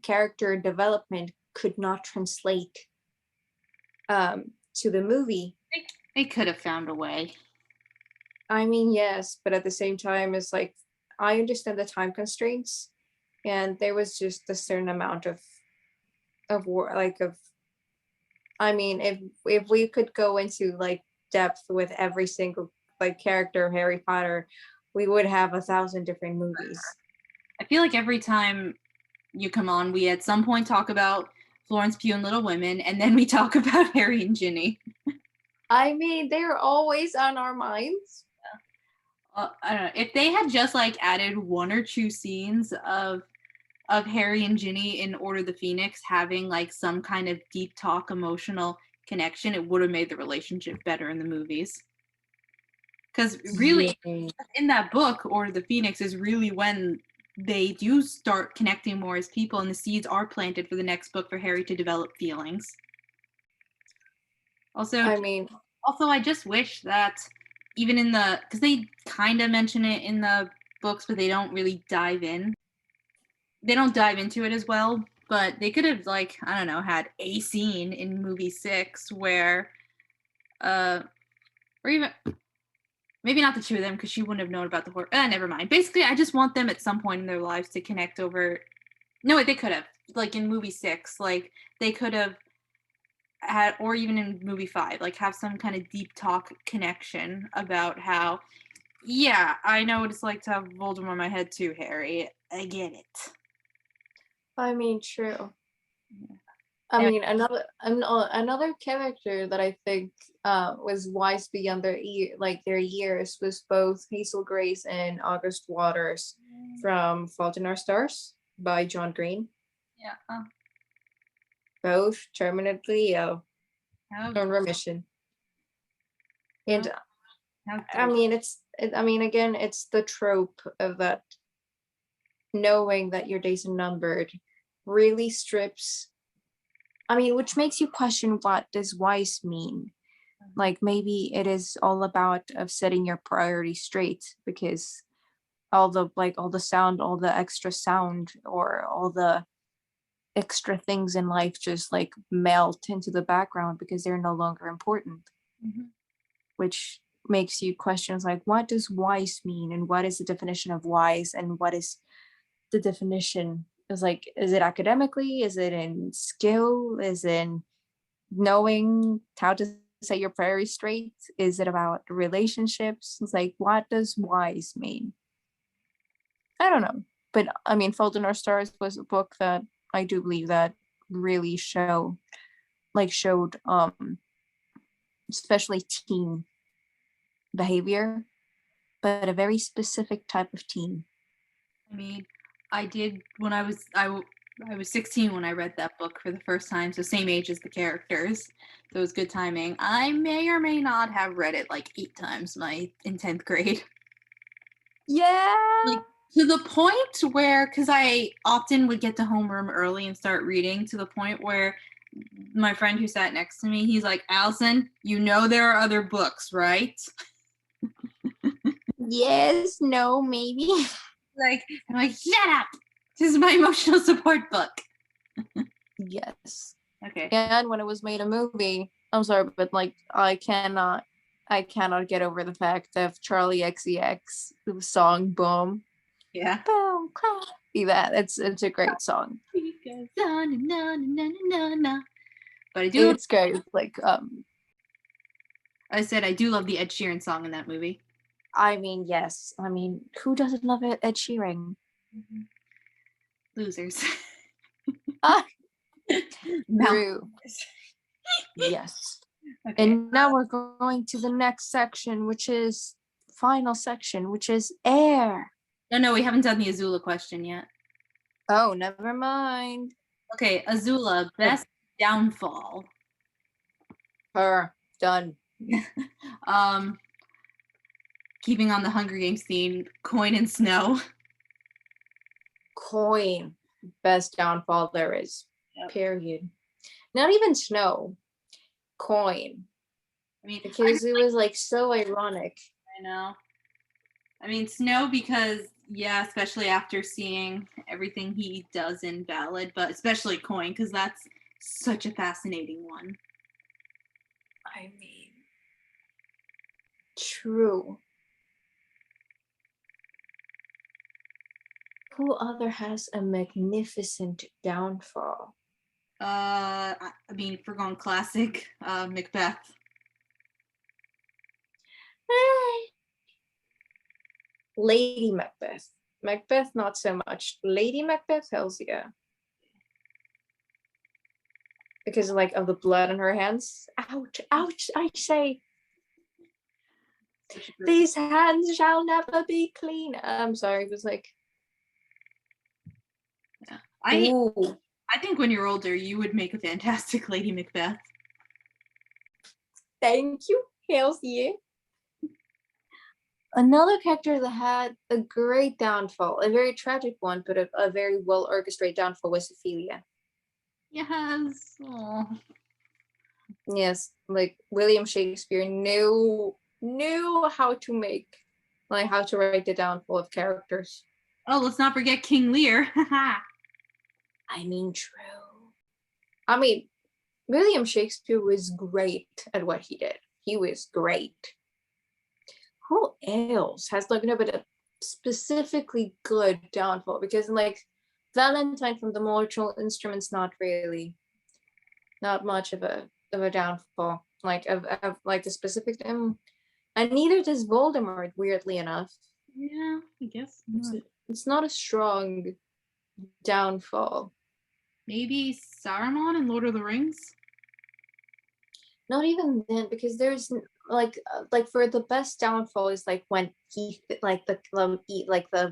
B: character development could not translate to the movie.
A: They could have found a way.
B: I mean, yes, but at the same time, it's like, I understand the time constraints, and there was just a certain amount of I mean, if we could go into like depth with every single like character of Harry Potter, we would have 1,000 different movies.
A: I feel like every time you come on, we at some point talk about Florence Pugh and Little Women, and then we talk about Harry and Ginny.
B: I mean, they're always on our minds.
A: I don't know. If they had just like added one or two scenes of Harry and Ginny in Order of the Phoenix having like some kind of deep talk emotional connection, it would have made the relationship better in the movies. Because really, in that book, Order of the Phoenix is really when they do start connecting more as people, and the seeds are planted for the next book for Harry to develop feelings. Also, I just wish that even in because they kind of mention it in the books, but they don't really dive in. They don't dive into it as well, but they could have, like, I don't know, had a scene in movie 6 where, or even, maybe not the two of them, because she wouldn't have known about the horror. Never mind. Basically, I just want them at some point in their lives to connect over. No, wait, they could have. Like in movie 6, like they could have had, or even in movie 5, like have some kind of deep talk connection about how, yeah, I know what it's like to have Voldemort on my head too, Harry. I get it.
B: I mean, true. I mean, another character that I think was wise beyond their years was both Hazel Grace and August Waters from Fault in Our Stars by John Green.
A: Yeah.
B: Both terminally ill, on remission. And I mean, again, it's the trope of that knowing that your days are numbered really strips. I mean, which makes you question, what does wise mean? Like, maybe it is all about of setting your priorities straight, because all the sound, all the extra sound, or all the extra things in life just like melt into the background because they're no longer important. Which makes you question, like, what does wise mean, and what is the definition of wise, and what is the definition? Is it academically? Is it in skill? Is it in knowing how to set your priorities straight? Is it about relationships? It's like, what does wise mean? I don't know. But I mean, Fault in Our Stars was a book that I do believe that really showed especially teen behavior, but a very specific type of teen.
A: I mean, I did when I was 16 when I read that book for the first time, so same age as the characters. So it was good timing. I may or may not have read it like 8 times in 10th grade.
B: Yeah.
A: Like, to the point where, because I often would get to homeroom early and start reading, to the point where my friend who sat next to me, he's like, Allison, you know there are other books, right?
B: Yes, no, maybe.
A: I'm like, shut up! This is my emotional support book.
B: Yes.
A: Okay.
B: And when it was made a movie, I'm sorry, but like I cannot get over the fact of Charlie XCX, the song Boom.
A: Yeah.
B: Boom, see that. It's a great song.
A: But I do.
B: It's great. Like
A: I said I do love the Ed Sheeran song in that movie.
B: I mean, yes. I mean, who doesn't love it? Ed Sheeran.
A: Losers.
B: True. Yes. Okay. And now we're going to the next section, which is final section, which is air.
A: No, we haven't done the Azula question yet.
B: Oh, never mind.
A: Okay, Azula, best downfall.
B: Her. Done.
A: Keeping on the Hunger Games theme, Coin and Snow.
B: Coin. Best downfall there is. Yep. Period. Not even Snow. Coin. I mean, because it was like so ironic.
A: I know. I mean, Snow, because, yeah, especially after seeing everything he does in Ballad, but especially Coin, because that's such a fascinating one.
B: I mean, true. Who other has a magnificent downfall?
A: I mean, if we're going classic, Macbeth.
B: Lady Macbeth. Macbeth, not so much. Lady Macbeth, hells yeah. Because of the blood on her hands. Ouch, ouch, I say. These hands shall never be clean. I'm sorry, it was like.
A: I think when you're older, you would make a fantastic Lady Macbeth.
B: Thank you, Halsey. Another character that had a great downfall, a very tragic one, but a very well orchestrated downfall was Ophelia.
A: Yes. Oh.
B: Yes, like William Shakespeare knew how to make, like how to write the downfall of characters.
A: Oh, let's not forget King Lear.
B: I mean, true. I mean, William Shakespeare was great at what he did. He was great. Who else has like but a specifically good downfall? Because like Valentine from the Mortal Instruments, not much of a downfall. Like of like the specific and neither does Voldemort, weirdly enough.
A: Yeah, I guess
B: It's not a strong downfall.
A: Maybe Saruman in Lord of the Rings?
B: Not even then, because there's like for the best downfall is like when he like the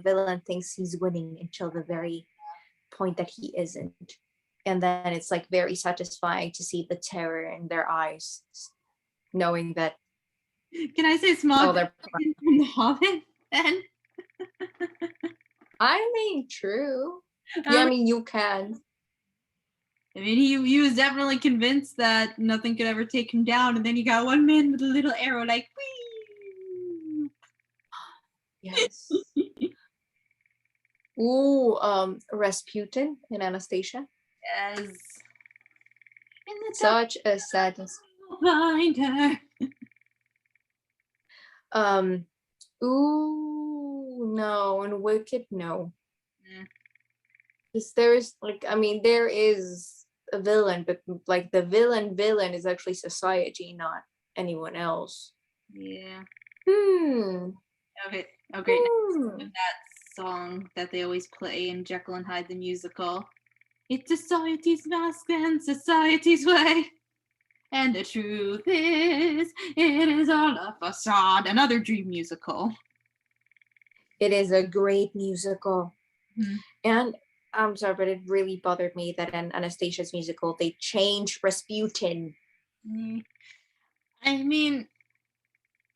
B: villain thinks he's winning until the very point that he isn't, and then it's like very satisfying to see the terror in their eyes, knowing that.
A: Can I say Smaug from The Hobbit then?
B: I mean, true. Yeah, I mean, you can.
A: I mean, he was definitely convinced that nothing could ever take him down, and then you got one man with a little arrow, like, whee!
B: Yes. Ooh, Rasputin in Anastasia.
A: Yes.
B: Such a sadness.
A: Find her.
B: Ooh, no, and Wicked, no. Because there's like, I mean, there is a villain, but like the villain is actually society, not anyone else.
A: Yeah.
B: Okay.
A: Okay. That song that they always play in Jekyll and Hyde the musical. It's society's mask and society's way. And the truth is, it is all a facade. Another dream musical.
B: It is a great musical. And I'm sorry, but it really bothered me that in Anastasia's musical, they changed Rasputin.
A: I mean,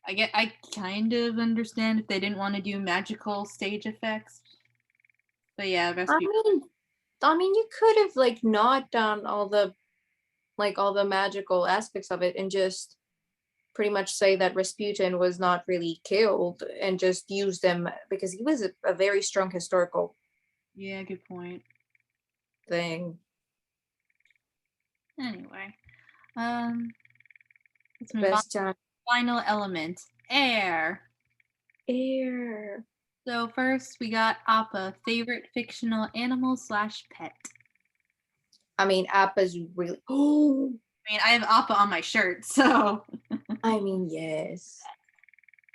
A: I kind of understand if they didn't want to do magical stage effects. But yeah, Rasputin.
B: I mean, you could have like not done all the magical aspects of it and just pretty much say that Rasputin was not really killed and just use them because he was a very strong historical.
A: Yeah, good point.
B: Thing.
A: Anyway, let's move on. Final element, air.
B: Air.
A: So first we got Appa, favorite fictional animal / pet.
B: I mean, Appa's really. Oh.
A: I mean, I have Appa on my shirt, so.
B: I mean, yes.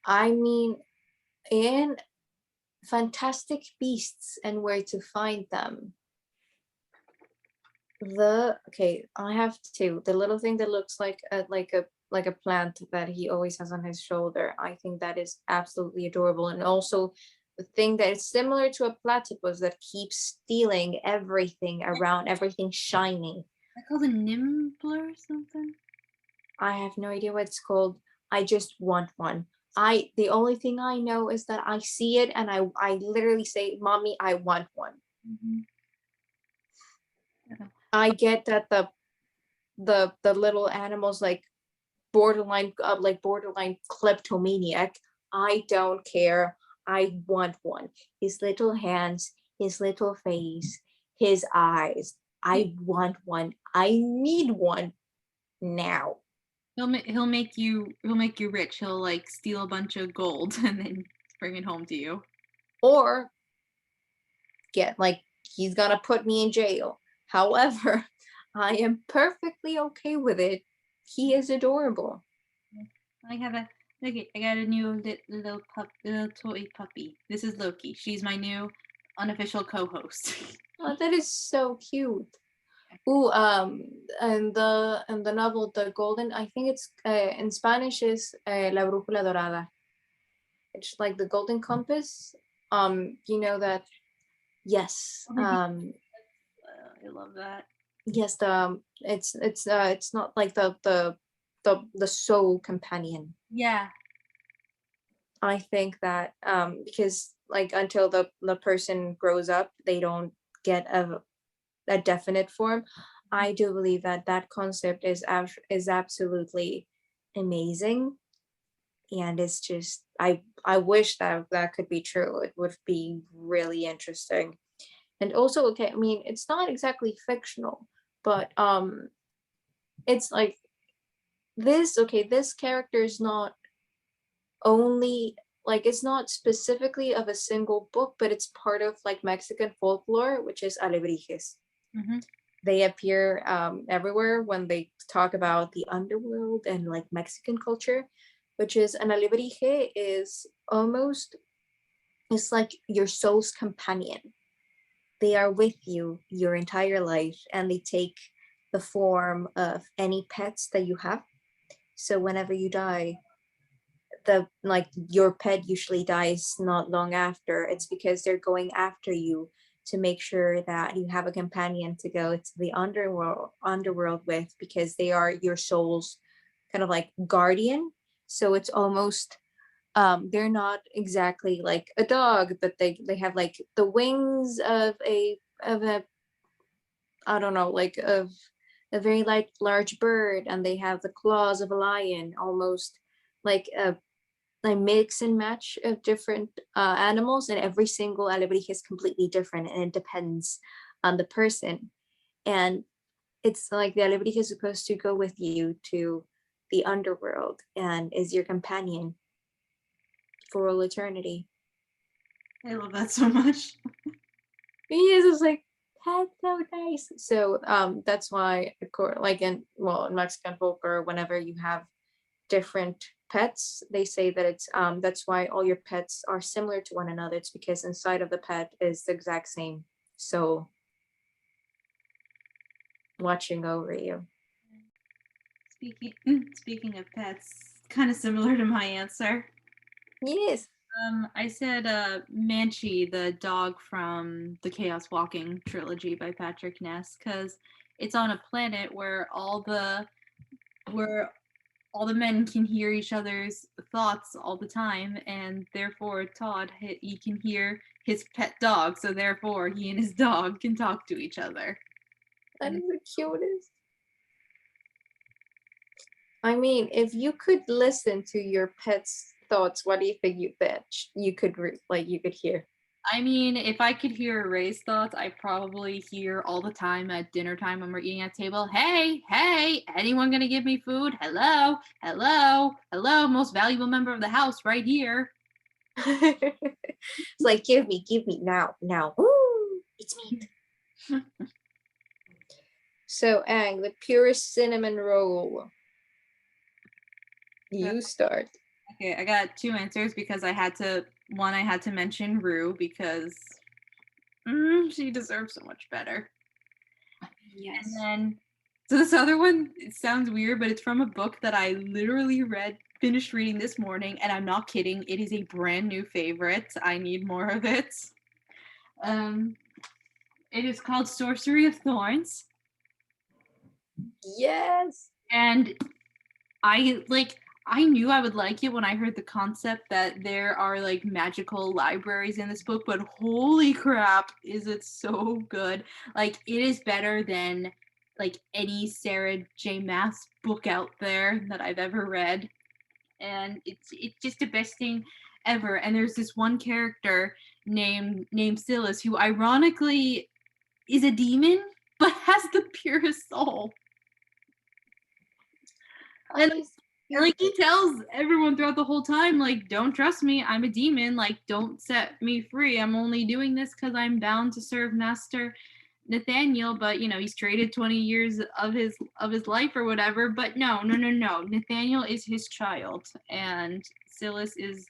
B: I mean, in Fantastic Beasts and Where to Find Them. I have two. The little thing that looks like a plant that he always has on his shoulder. I think that is absolutely adorable, and also the thing that is similar to a platypus that keeps stealing everything around, everything shiny.
A: Is that called a nimbler or something?
B: I have no idea what it's called. I just want one. The only thing I know is that I see it and I literally say, "Mommy, I want one."
A: Mm-hmm.
B: Yeah. I get that the little animals like borderline kleptomaniac. I don't care. I want one. His little hands, his little face, his eyes. I want one. I need one now.
A: He'll make you rich. He'll like steal a bunch of gold and then bring it home to you.
B: Or he's gonna put me in jail. However, I am perfectly okay with it. He is adorable.
A: I got a new little toy puppy. This is Loki. She's my new unofficial co-host.
B: Oh, that is so cute. Ooh, and the novel, The Golden, I think it's in Spanish is La Brújula Dorada. It's like the Golden Compass. You know that. Yes.
A: I love that.
B: Yes, it's not like the the soul companion.
A: Yeah.
B: I think that because like until the person grows up, they don't get a definite form. I do believe that that concept is absolutely amazing, and it's just I wish that that could be true. It would be really interesting. And also, okay, I mean, it's not exactly fictional, but it's like this character is not only like it's not specifically of a single book, but it's part of like Mexican folklore, which is alebrijes.
A: Mm-hmm.
B: They appear everywhere when they talk about the underworld and like Mexican culture, which is an alebrije is almost it's like your soul's companion. They are with you your entire life, and they take the form of any pets that you have. So whenever you die, the like your pet usually dies not long after. It's because they're going after you to make sure that you have a companion to go to the underworld with, because they are your soul's kind of like guardian. So it's almost they're not exactly like a dog, but they have like the wings of a I don't know, like of a very like large bird, and they have the claws of a lion, almost like a mix and match of different animals, and every single alebrije is completely different, and it depends on the person. And it's like the alebrije is supposed to go with you to the underworld and is your companion for all eternity.
A: I love that so much.
B: Yes, it's like that's so nice. So that's why like in Mexican folklore, whenever you have different pets, they say that it's that's why all your pets are similar to one another. It's because inside of the pet is the exact same soul watching over you.
A: Speaking of pets, kind of similar to my answer.
B: Yes.
A: I said Manchi, the dog from the Chaos Walking trilogy by Patrick Ness, because it's on a planet where all the men can hear each other's thoughts all the time, and therefore Todd he can hear his pet dog, so therefore he and his dog can talk to each other.
B: That is the cutest. I mean, if you could listen to your pet's thoughts, what do you think you could you could hear?
A: I mean, if I could hear Ray's thoughts, I probably hear all the time at dinner time when we're eating at table, hey, hey, anyone gonna give me food? Hello, hello, hello, most valuable member of the house right here.
B: It's like, give me now. Ooh, it's meat. So, Ang, the purest cinnamon roll. You start.
A: Okay, I got two answers because I had to mention Rue because she deserves so much better.
B: Yes.
A: And then, so this other one, it sounds weird, but it's from a book that I literally finished reading this morning, and I'm not kidding. It is a brand new favorite. I need more of it. It is called Sorcery of Thorns.
B: Yes.
A: And I knew I would like it when I heard the concept that there are like magical libraries in this book, but holy crap, is it so good. Like, it is better than like any Sarah J. Maas book out there that I've ever read. And it's just the best thing ever. And there's this one character named Silas who ironically is a demon but has the purest soul. And like he tells everyone throughout the whole time, like, don't trust me, I'm a demon, like, don't set me free, I'm only doing this because I'm bound to serve Master Nathaniel. But you know, he's traded 20 years of his life or whatever. But no, Nathaniel is his child, and Silas is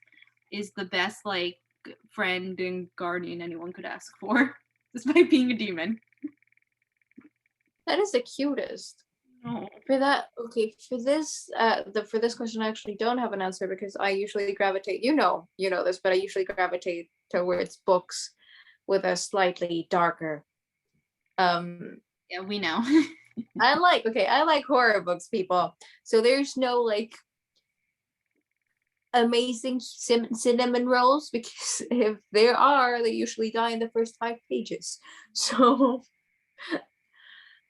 A: the best like friend and guardian anyone could ask for, despite being a demon.
B: That is the cutest.
A: Oh.
B: For that, okay, for this question I actually don't have an answer, because I usually gravitate, you know this, but I usually gravitate towards books with a slightly darker
A: Yeah, we know.
B: I like horror books, people. So there's no like amazing cinnamon rolls, because if there are, they usually die in the first 5 pages. So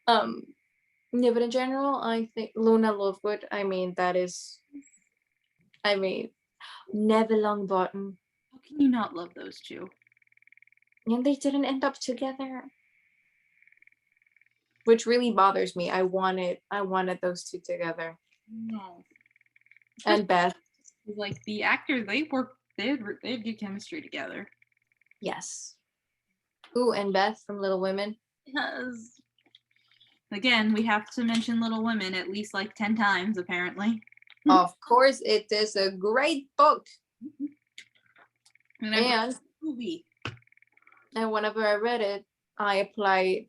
B: yeah, but in general, I think Luna Lovegood, Neville Longbottom.
A: How can you not love those two?
B: And they didn't end up together, which really bothers me. I wanted those two together.
A: No.
B: And Beth.
A: Like the actors, they had good chemistry together.
B: Yes. Ooh, and Beth from Little Women.
A: Yes. Again, we have to mention Little Women at least like 10 times, apparently.
B: Of course, it is a great book.
A: And movie.
B: And whenever I read it, I applied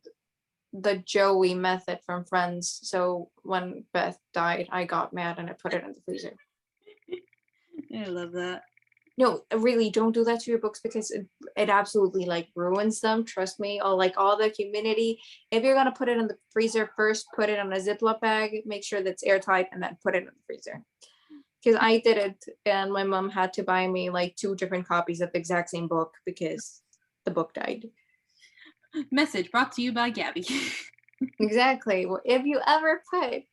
B: the Joey method from Friends. So when Beth died, I got mad and I put it in the freezer.
A: I love that.
B: No, really, don't do that to your books, because it absolutely like ruins them. Trust me. Or like all the humidity. If you're gonna put it in the freezer, first put it on a Ziploc bag. Make sure that's airtight, and then put it in the freezer. Because I did it, and my mom had to buy me like 2 different copies of the exact same book because the book died.
A: Message brought to you by Gaby.
B: Exactly. Well, if you ever put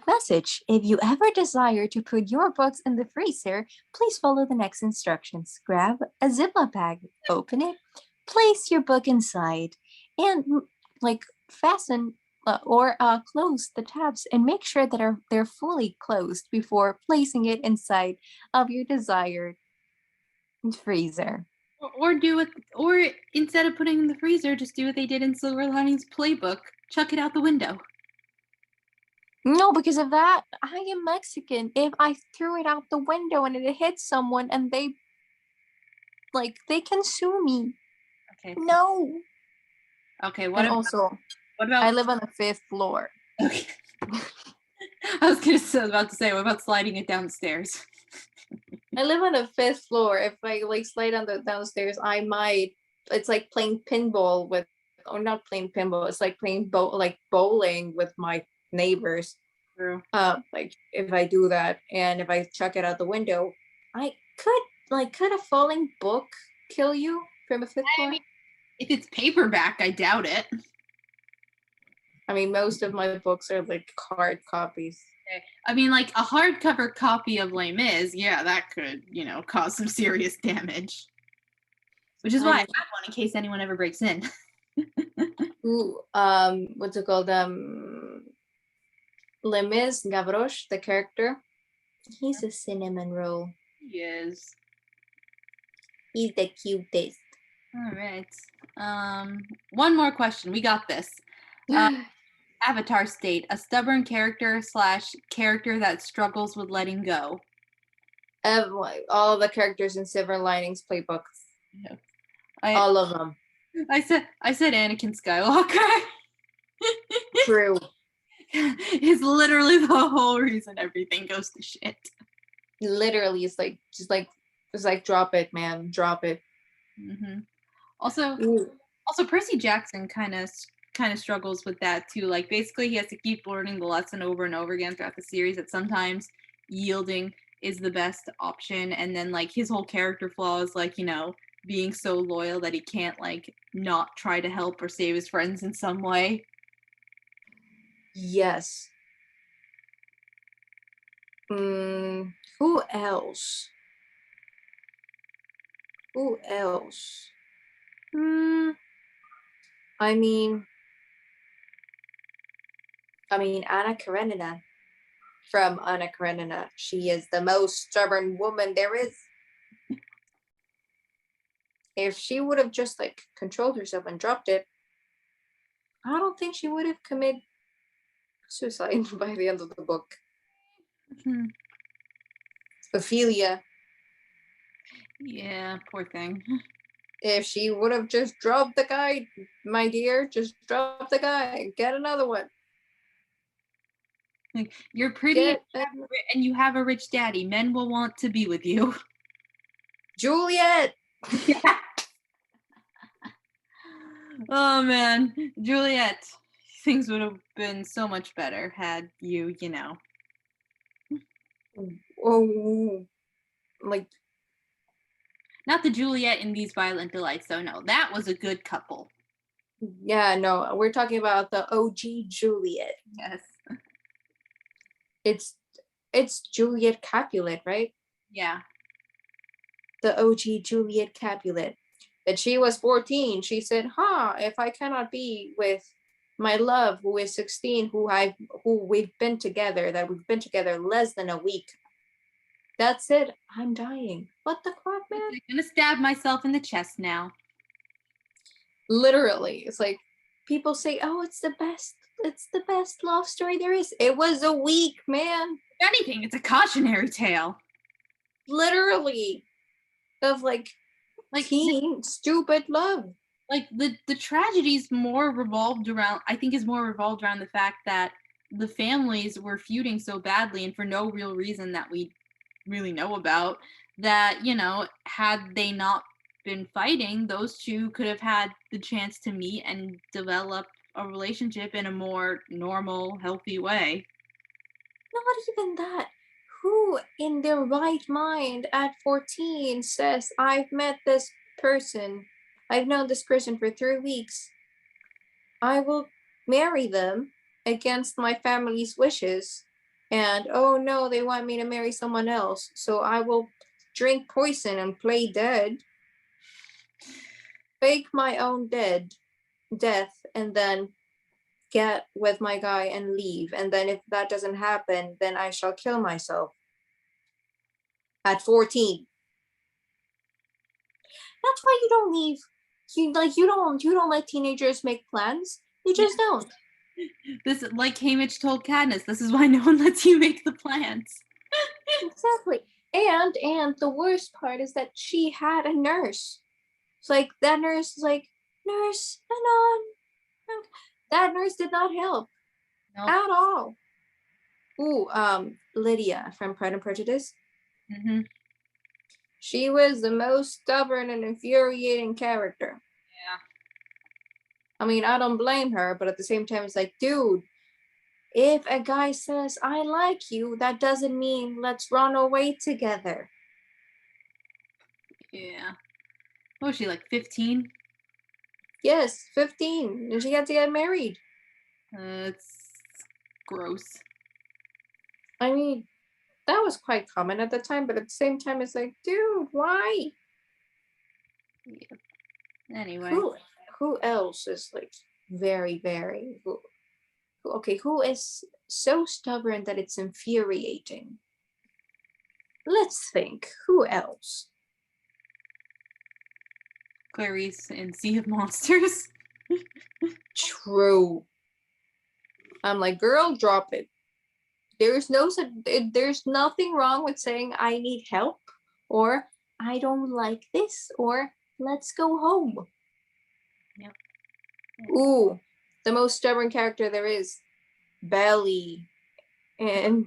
B: message, if you ever desire to put your books in the freezer, please follow the next instructions. Grab a Ziploc bag, open it, place your book inside, and like fasten or close the tabs, and make sure that they're fully closed before placing it inside of your desired freezer.
A: Or instead of putting it in the freezer, just do what they did in Silver Linings Playbook. Chuck it out the window.
B: No, because of that, I am Mexican. If I threw it out the window and it hit someone and they can sue me.
A: Okay.
B: No.
A: Okay,
B: what about I live on the 5th floor.
A: Okay. I was about to say, what about sliding it downstairs?
B: I live on the 5th floor. If I slide on the downstairs, I might. It's like playing pinball with, or not playing pinball. It's like playing bowling with my neighbors.
A: True.
B: If I do that, and if I chuck it out the window, I could a falling book kill you from a 5th floor?
A: I mean, if it's paperback, I doubt it.
B: I mean, most of my books are like hard copies.
A: I mean, like a hardcover copy of Les Mis, yeah, that could, cause some serious damage. Which is why I have one in case anyone ever breaks in.
B: Ooh, what's it called? Les Mis, Gavroche, the character. He's a cinnamon roll.
A: He is.
B: He's the cutest.
A: All right. One more question. We got this. Avatar state, a stubborn character / character that struggles with letting go.
B: All the characters in Silver Linings Playbook.
A: Yeah.
B: All of them.
A: I said Anakin Skywalker.
B: True.
A: It's literally the whole reason everything goes to shit.
B: Literally, it's like drop it, man, drop it.
A: Mm-hmm. Also, Percy Jackson kind of struggles with that too. Like basically, he has to keep learning the lesson over and over again throughout the series that sometimes yielding is the best option, and then like his whole character flaw is like being so loyal that he can't like not try to help or save his friends in some way.
B: Yes. Who else? I mean, Anna Karenina from Anna Karenina. She is the most stubborn woman there is. If she would have just controlled herself and dropped it, I don't think she would have committed suicide by the end of the book.
A: Mm-hmm.
B: Ophelia.
A: Yeah, poor thing.
B: If she would have just dropped the guy, my dear, just drop the guy. Get another one.
A: Like, you're pretty and you have a rich daddy. Men will want to be with you.
B: Juliet.
A: Oh man, Juliet, things would have been so much better had you know.
B: Oh, like,
A: Not the Juliet in These Violent Delights, though. No, that was a good couple.
B: yeah, no, we're talking about the OG Juliet.
A: Yes.
B: It's Juliet Capulet, right?
A: Yeah.
B: The OG Juliet Capulet. That she was 14. She said, if I cannot be with my love who is 16, who we've been together less than a week. That's it. I'm dying. What the crap, man?
A: I'm gonna stab myself in the chest now.
B: Literally. It's like people say, oh, it's the best love story there is. It was a week, man.
A: If anything, it's a cautionary tale.
B: Literally. Of like teen stupid love.
A: Like the tragedies more revolved around, I think, is more revolved around the fact that the families were feuding so badly and for no real reason that we really know about, that, you know, had they not been fighting, those two could have had the chance to meet and develop a relationship in a more normal, healthy way.
B: Not even that. Who in their right mind at 14 says, I've met this person, I've known this person for 3 weeks, I will marry them against my family's wishes, and oh no, they want me to marry someone else, so I will drink poison and play dead, fake my own death, and then get with my guy and leave. And then if that doesn't happen, then I shall kill myself. At 14. That's why you don't leave. You don't let teenagers make plans. You just don't.
A: This, like Haymitch told Katniss, this is why no one lets you make the plans.
B: Exactly. And the worst part is that she had a nurse. It's like that nurse is like, nurse, Anon. That nurse did not help. Nope. At all. Ooh, Lydia from Pride and Prejudice.
A: Mm-hmm.
B: She was the most stubborn and infuriating character.
A: Yeah.
B: I mean, I don't blame her, but at the same time, it's like, dude, if a guy says, I like you, that doesn't mean let's run away together.
A: Yeah. What was she, like 15?
B: Yes, 15. And she had to get married.
A: It's gross.
B: I mean, that was quite common at the time, but at the same time, it's like, dude, why?
A: Yeah. Anyway.
B: Who else is like very, very, who is so stubborn that it's infuriating? Let's think. Who else?
A: Clarice in Sea of Monsters.
B: True. I'm like, girl, drop it. There's nothing wrong with saying I need help, or I don't like this, or let's go home.
A: Yep.
B: Ooh, the most stubborn character there is, Belly. And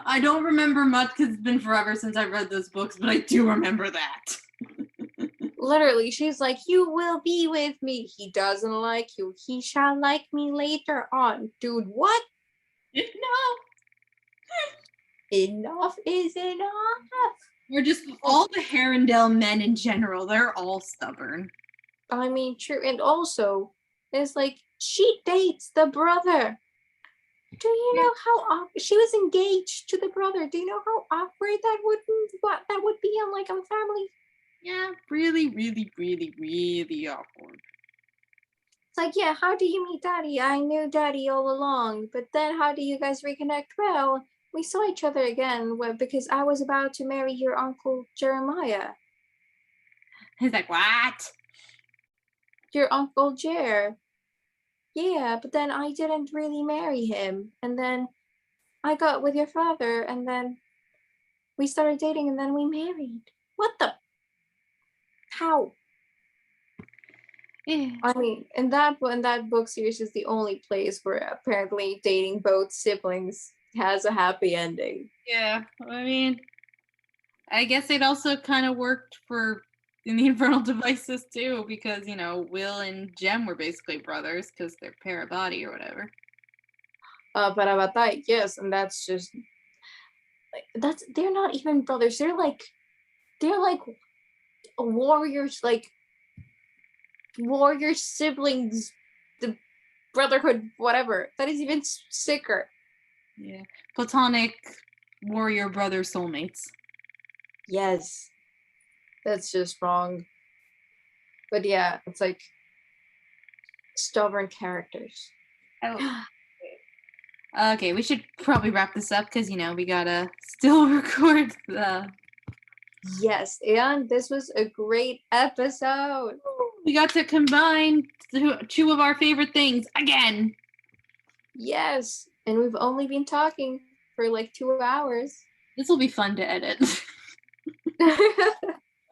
A: I don't remember much because it's been forever since I read those books, but I do remember that.
B: Literally, she's like, you will be with me. He doesn't like you. He shall like me later on. Dude, what?
A: No.
B: Enough is enough.
A: Or just all the Harrendale men in general, they're all stubborn.
B: I mean, true. And also, it's like, she dates the brother. Do you know how she was engaged to the brother? Do you know how awkward that would be on like a family?
A: Yeah, really, really, really, really awkward.
B: It's like, yeah, how do you meet Daddy? I knew Daddy all along, but then how do you guys reconnect? Well, we saw each other again because I was about to marry your uncle Jeremiah.
A: He's like, what?
B: Your uncle Jer. Yeah, but then I didn't really marry him. And then I got with your father, and then we started dating, and then we married. What the? How?
A: Yeah.
B: I mean, in that book series is the only place where apparently dating both siblings has a happy ending.
A: Yeah, I mean, I guess it also kind of worked for in the Infernal Devices too, because Will and Jem were basically brothers because they're pair of body or whatever.
B: Parabatai, yes, and that's just they're not even brothers. They're like warriors, like warrior siblings, the brotherhood, whatever. That is even sicker.
A: Yeah, platonic warrior brother soulmates.
B: Yes, that's just wrong. But yeah, it's like stubborn characters.
A: Oh. Okay, we should probably wrap this up because we gotta still record the.
B: Yes, and this was a great episode.
A: We got to combine two of our favorite things again.
B: Yes, and we've only been talking for like 2 hours.
A: This will be fun to edit.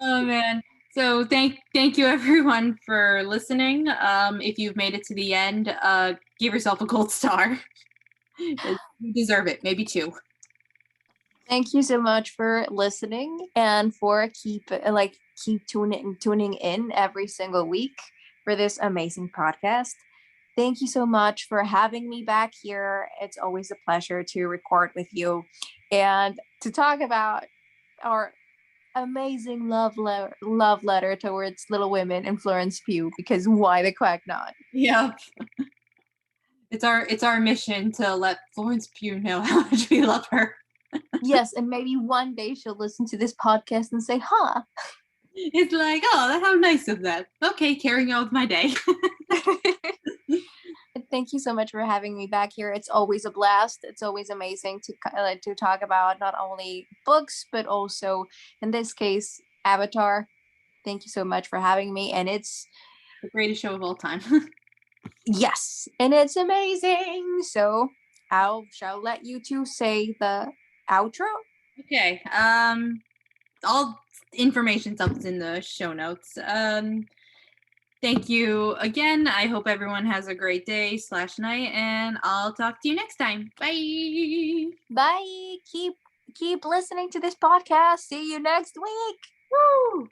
A: Oh man. So thank you everyone for listening. If you've made it to the end, give yourself a gold star. You deserve it. Maybe 2.
B: Thank you so much for listening and for keep tuning in every single week for this amazing podcast. Thank you so much for having me back here. It's always a pleasure to record with you and to talk about our amazing love letter towards Little Women and Florence Pugh, because why the quack not?
A: Yep. It's our mission to let Florence Pugh know how much we love her.
B: Yes, and maybe one day she'll listen to this podcast and say, huh.
A: It's like, oh, how nice of that. Okay, carrying on with my day.
B: Thank you so much for having me back here. It's always a blast. It's always amazing to talk about not only books, but also, in this case, Avatar. Thank you so much for having me. And it's
A: the greatest show of all time.
B: Yes, and it's amazing. So shall let you two say the outro.
A: Okay. All information's up in the show notes. Thank you again. I hope everyone has a great day / night, and I'll talk to you next time. Bye.
B: Bye. Keep listening to this podcast. See you next week.
A: Woo!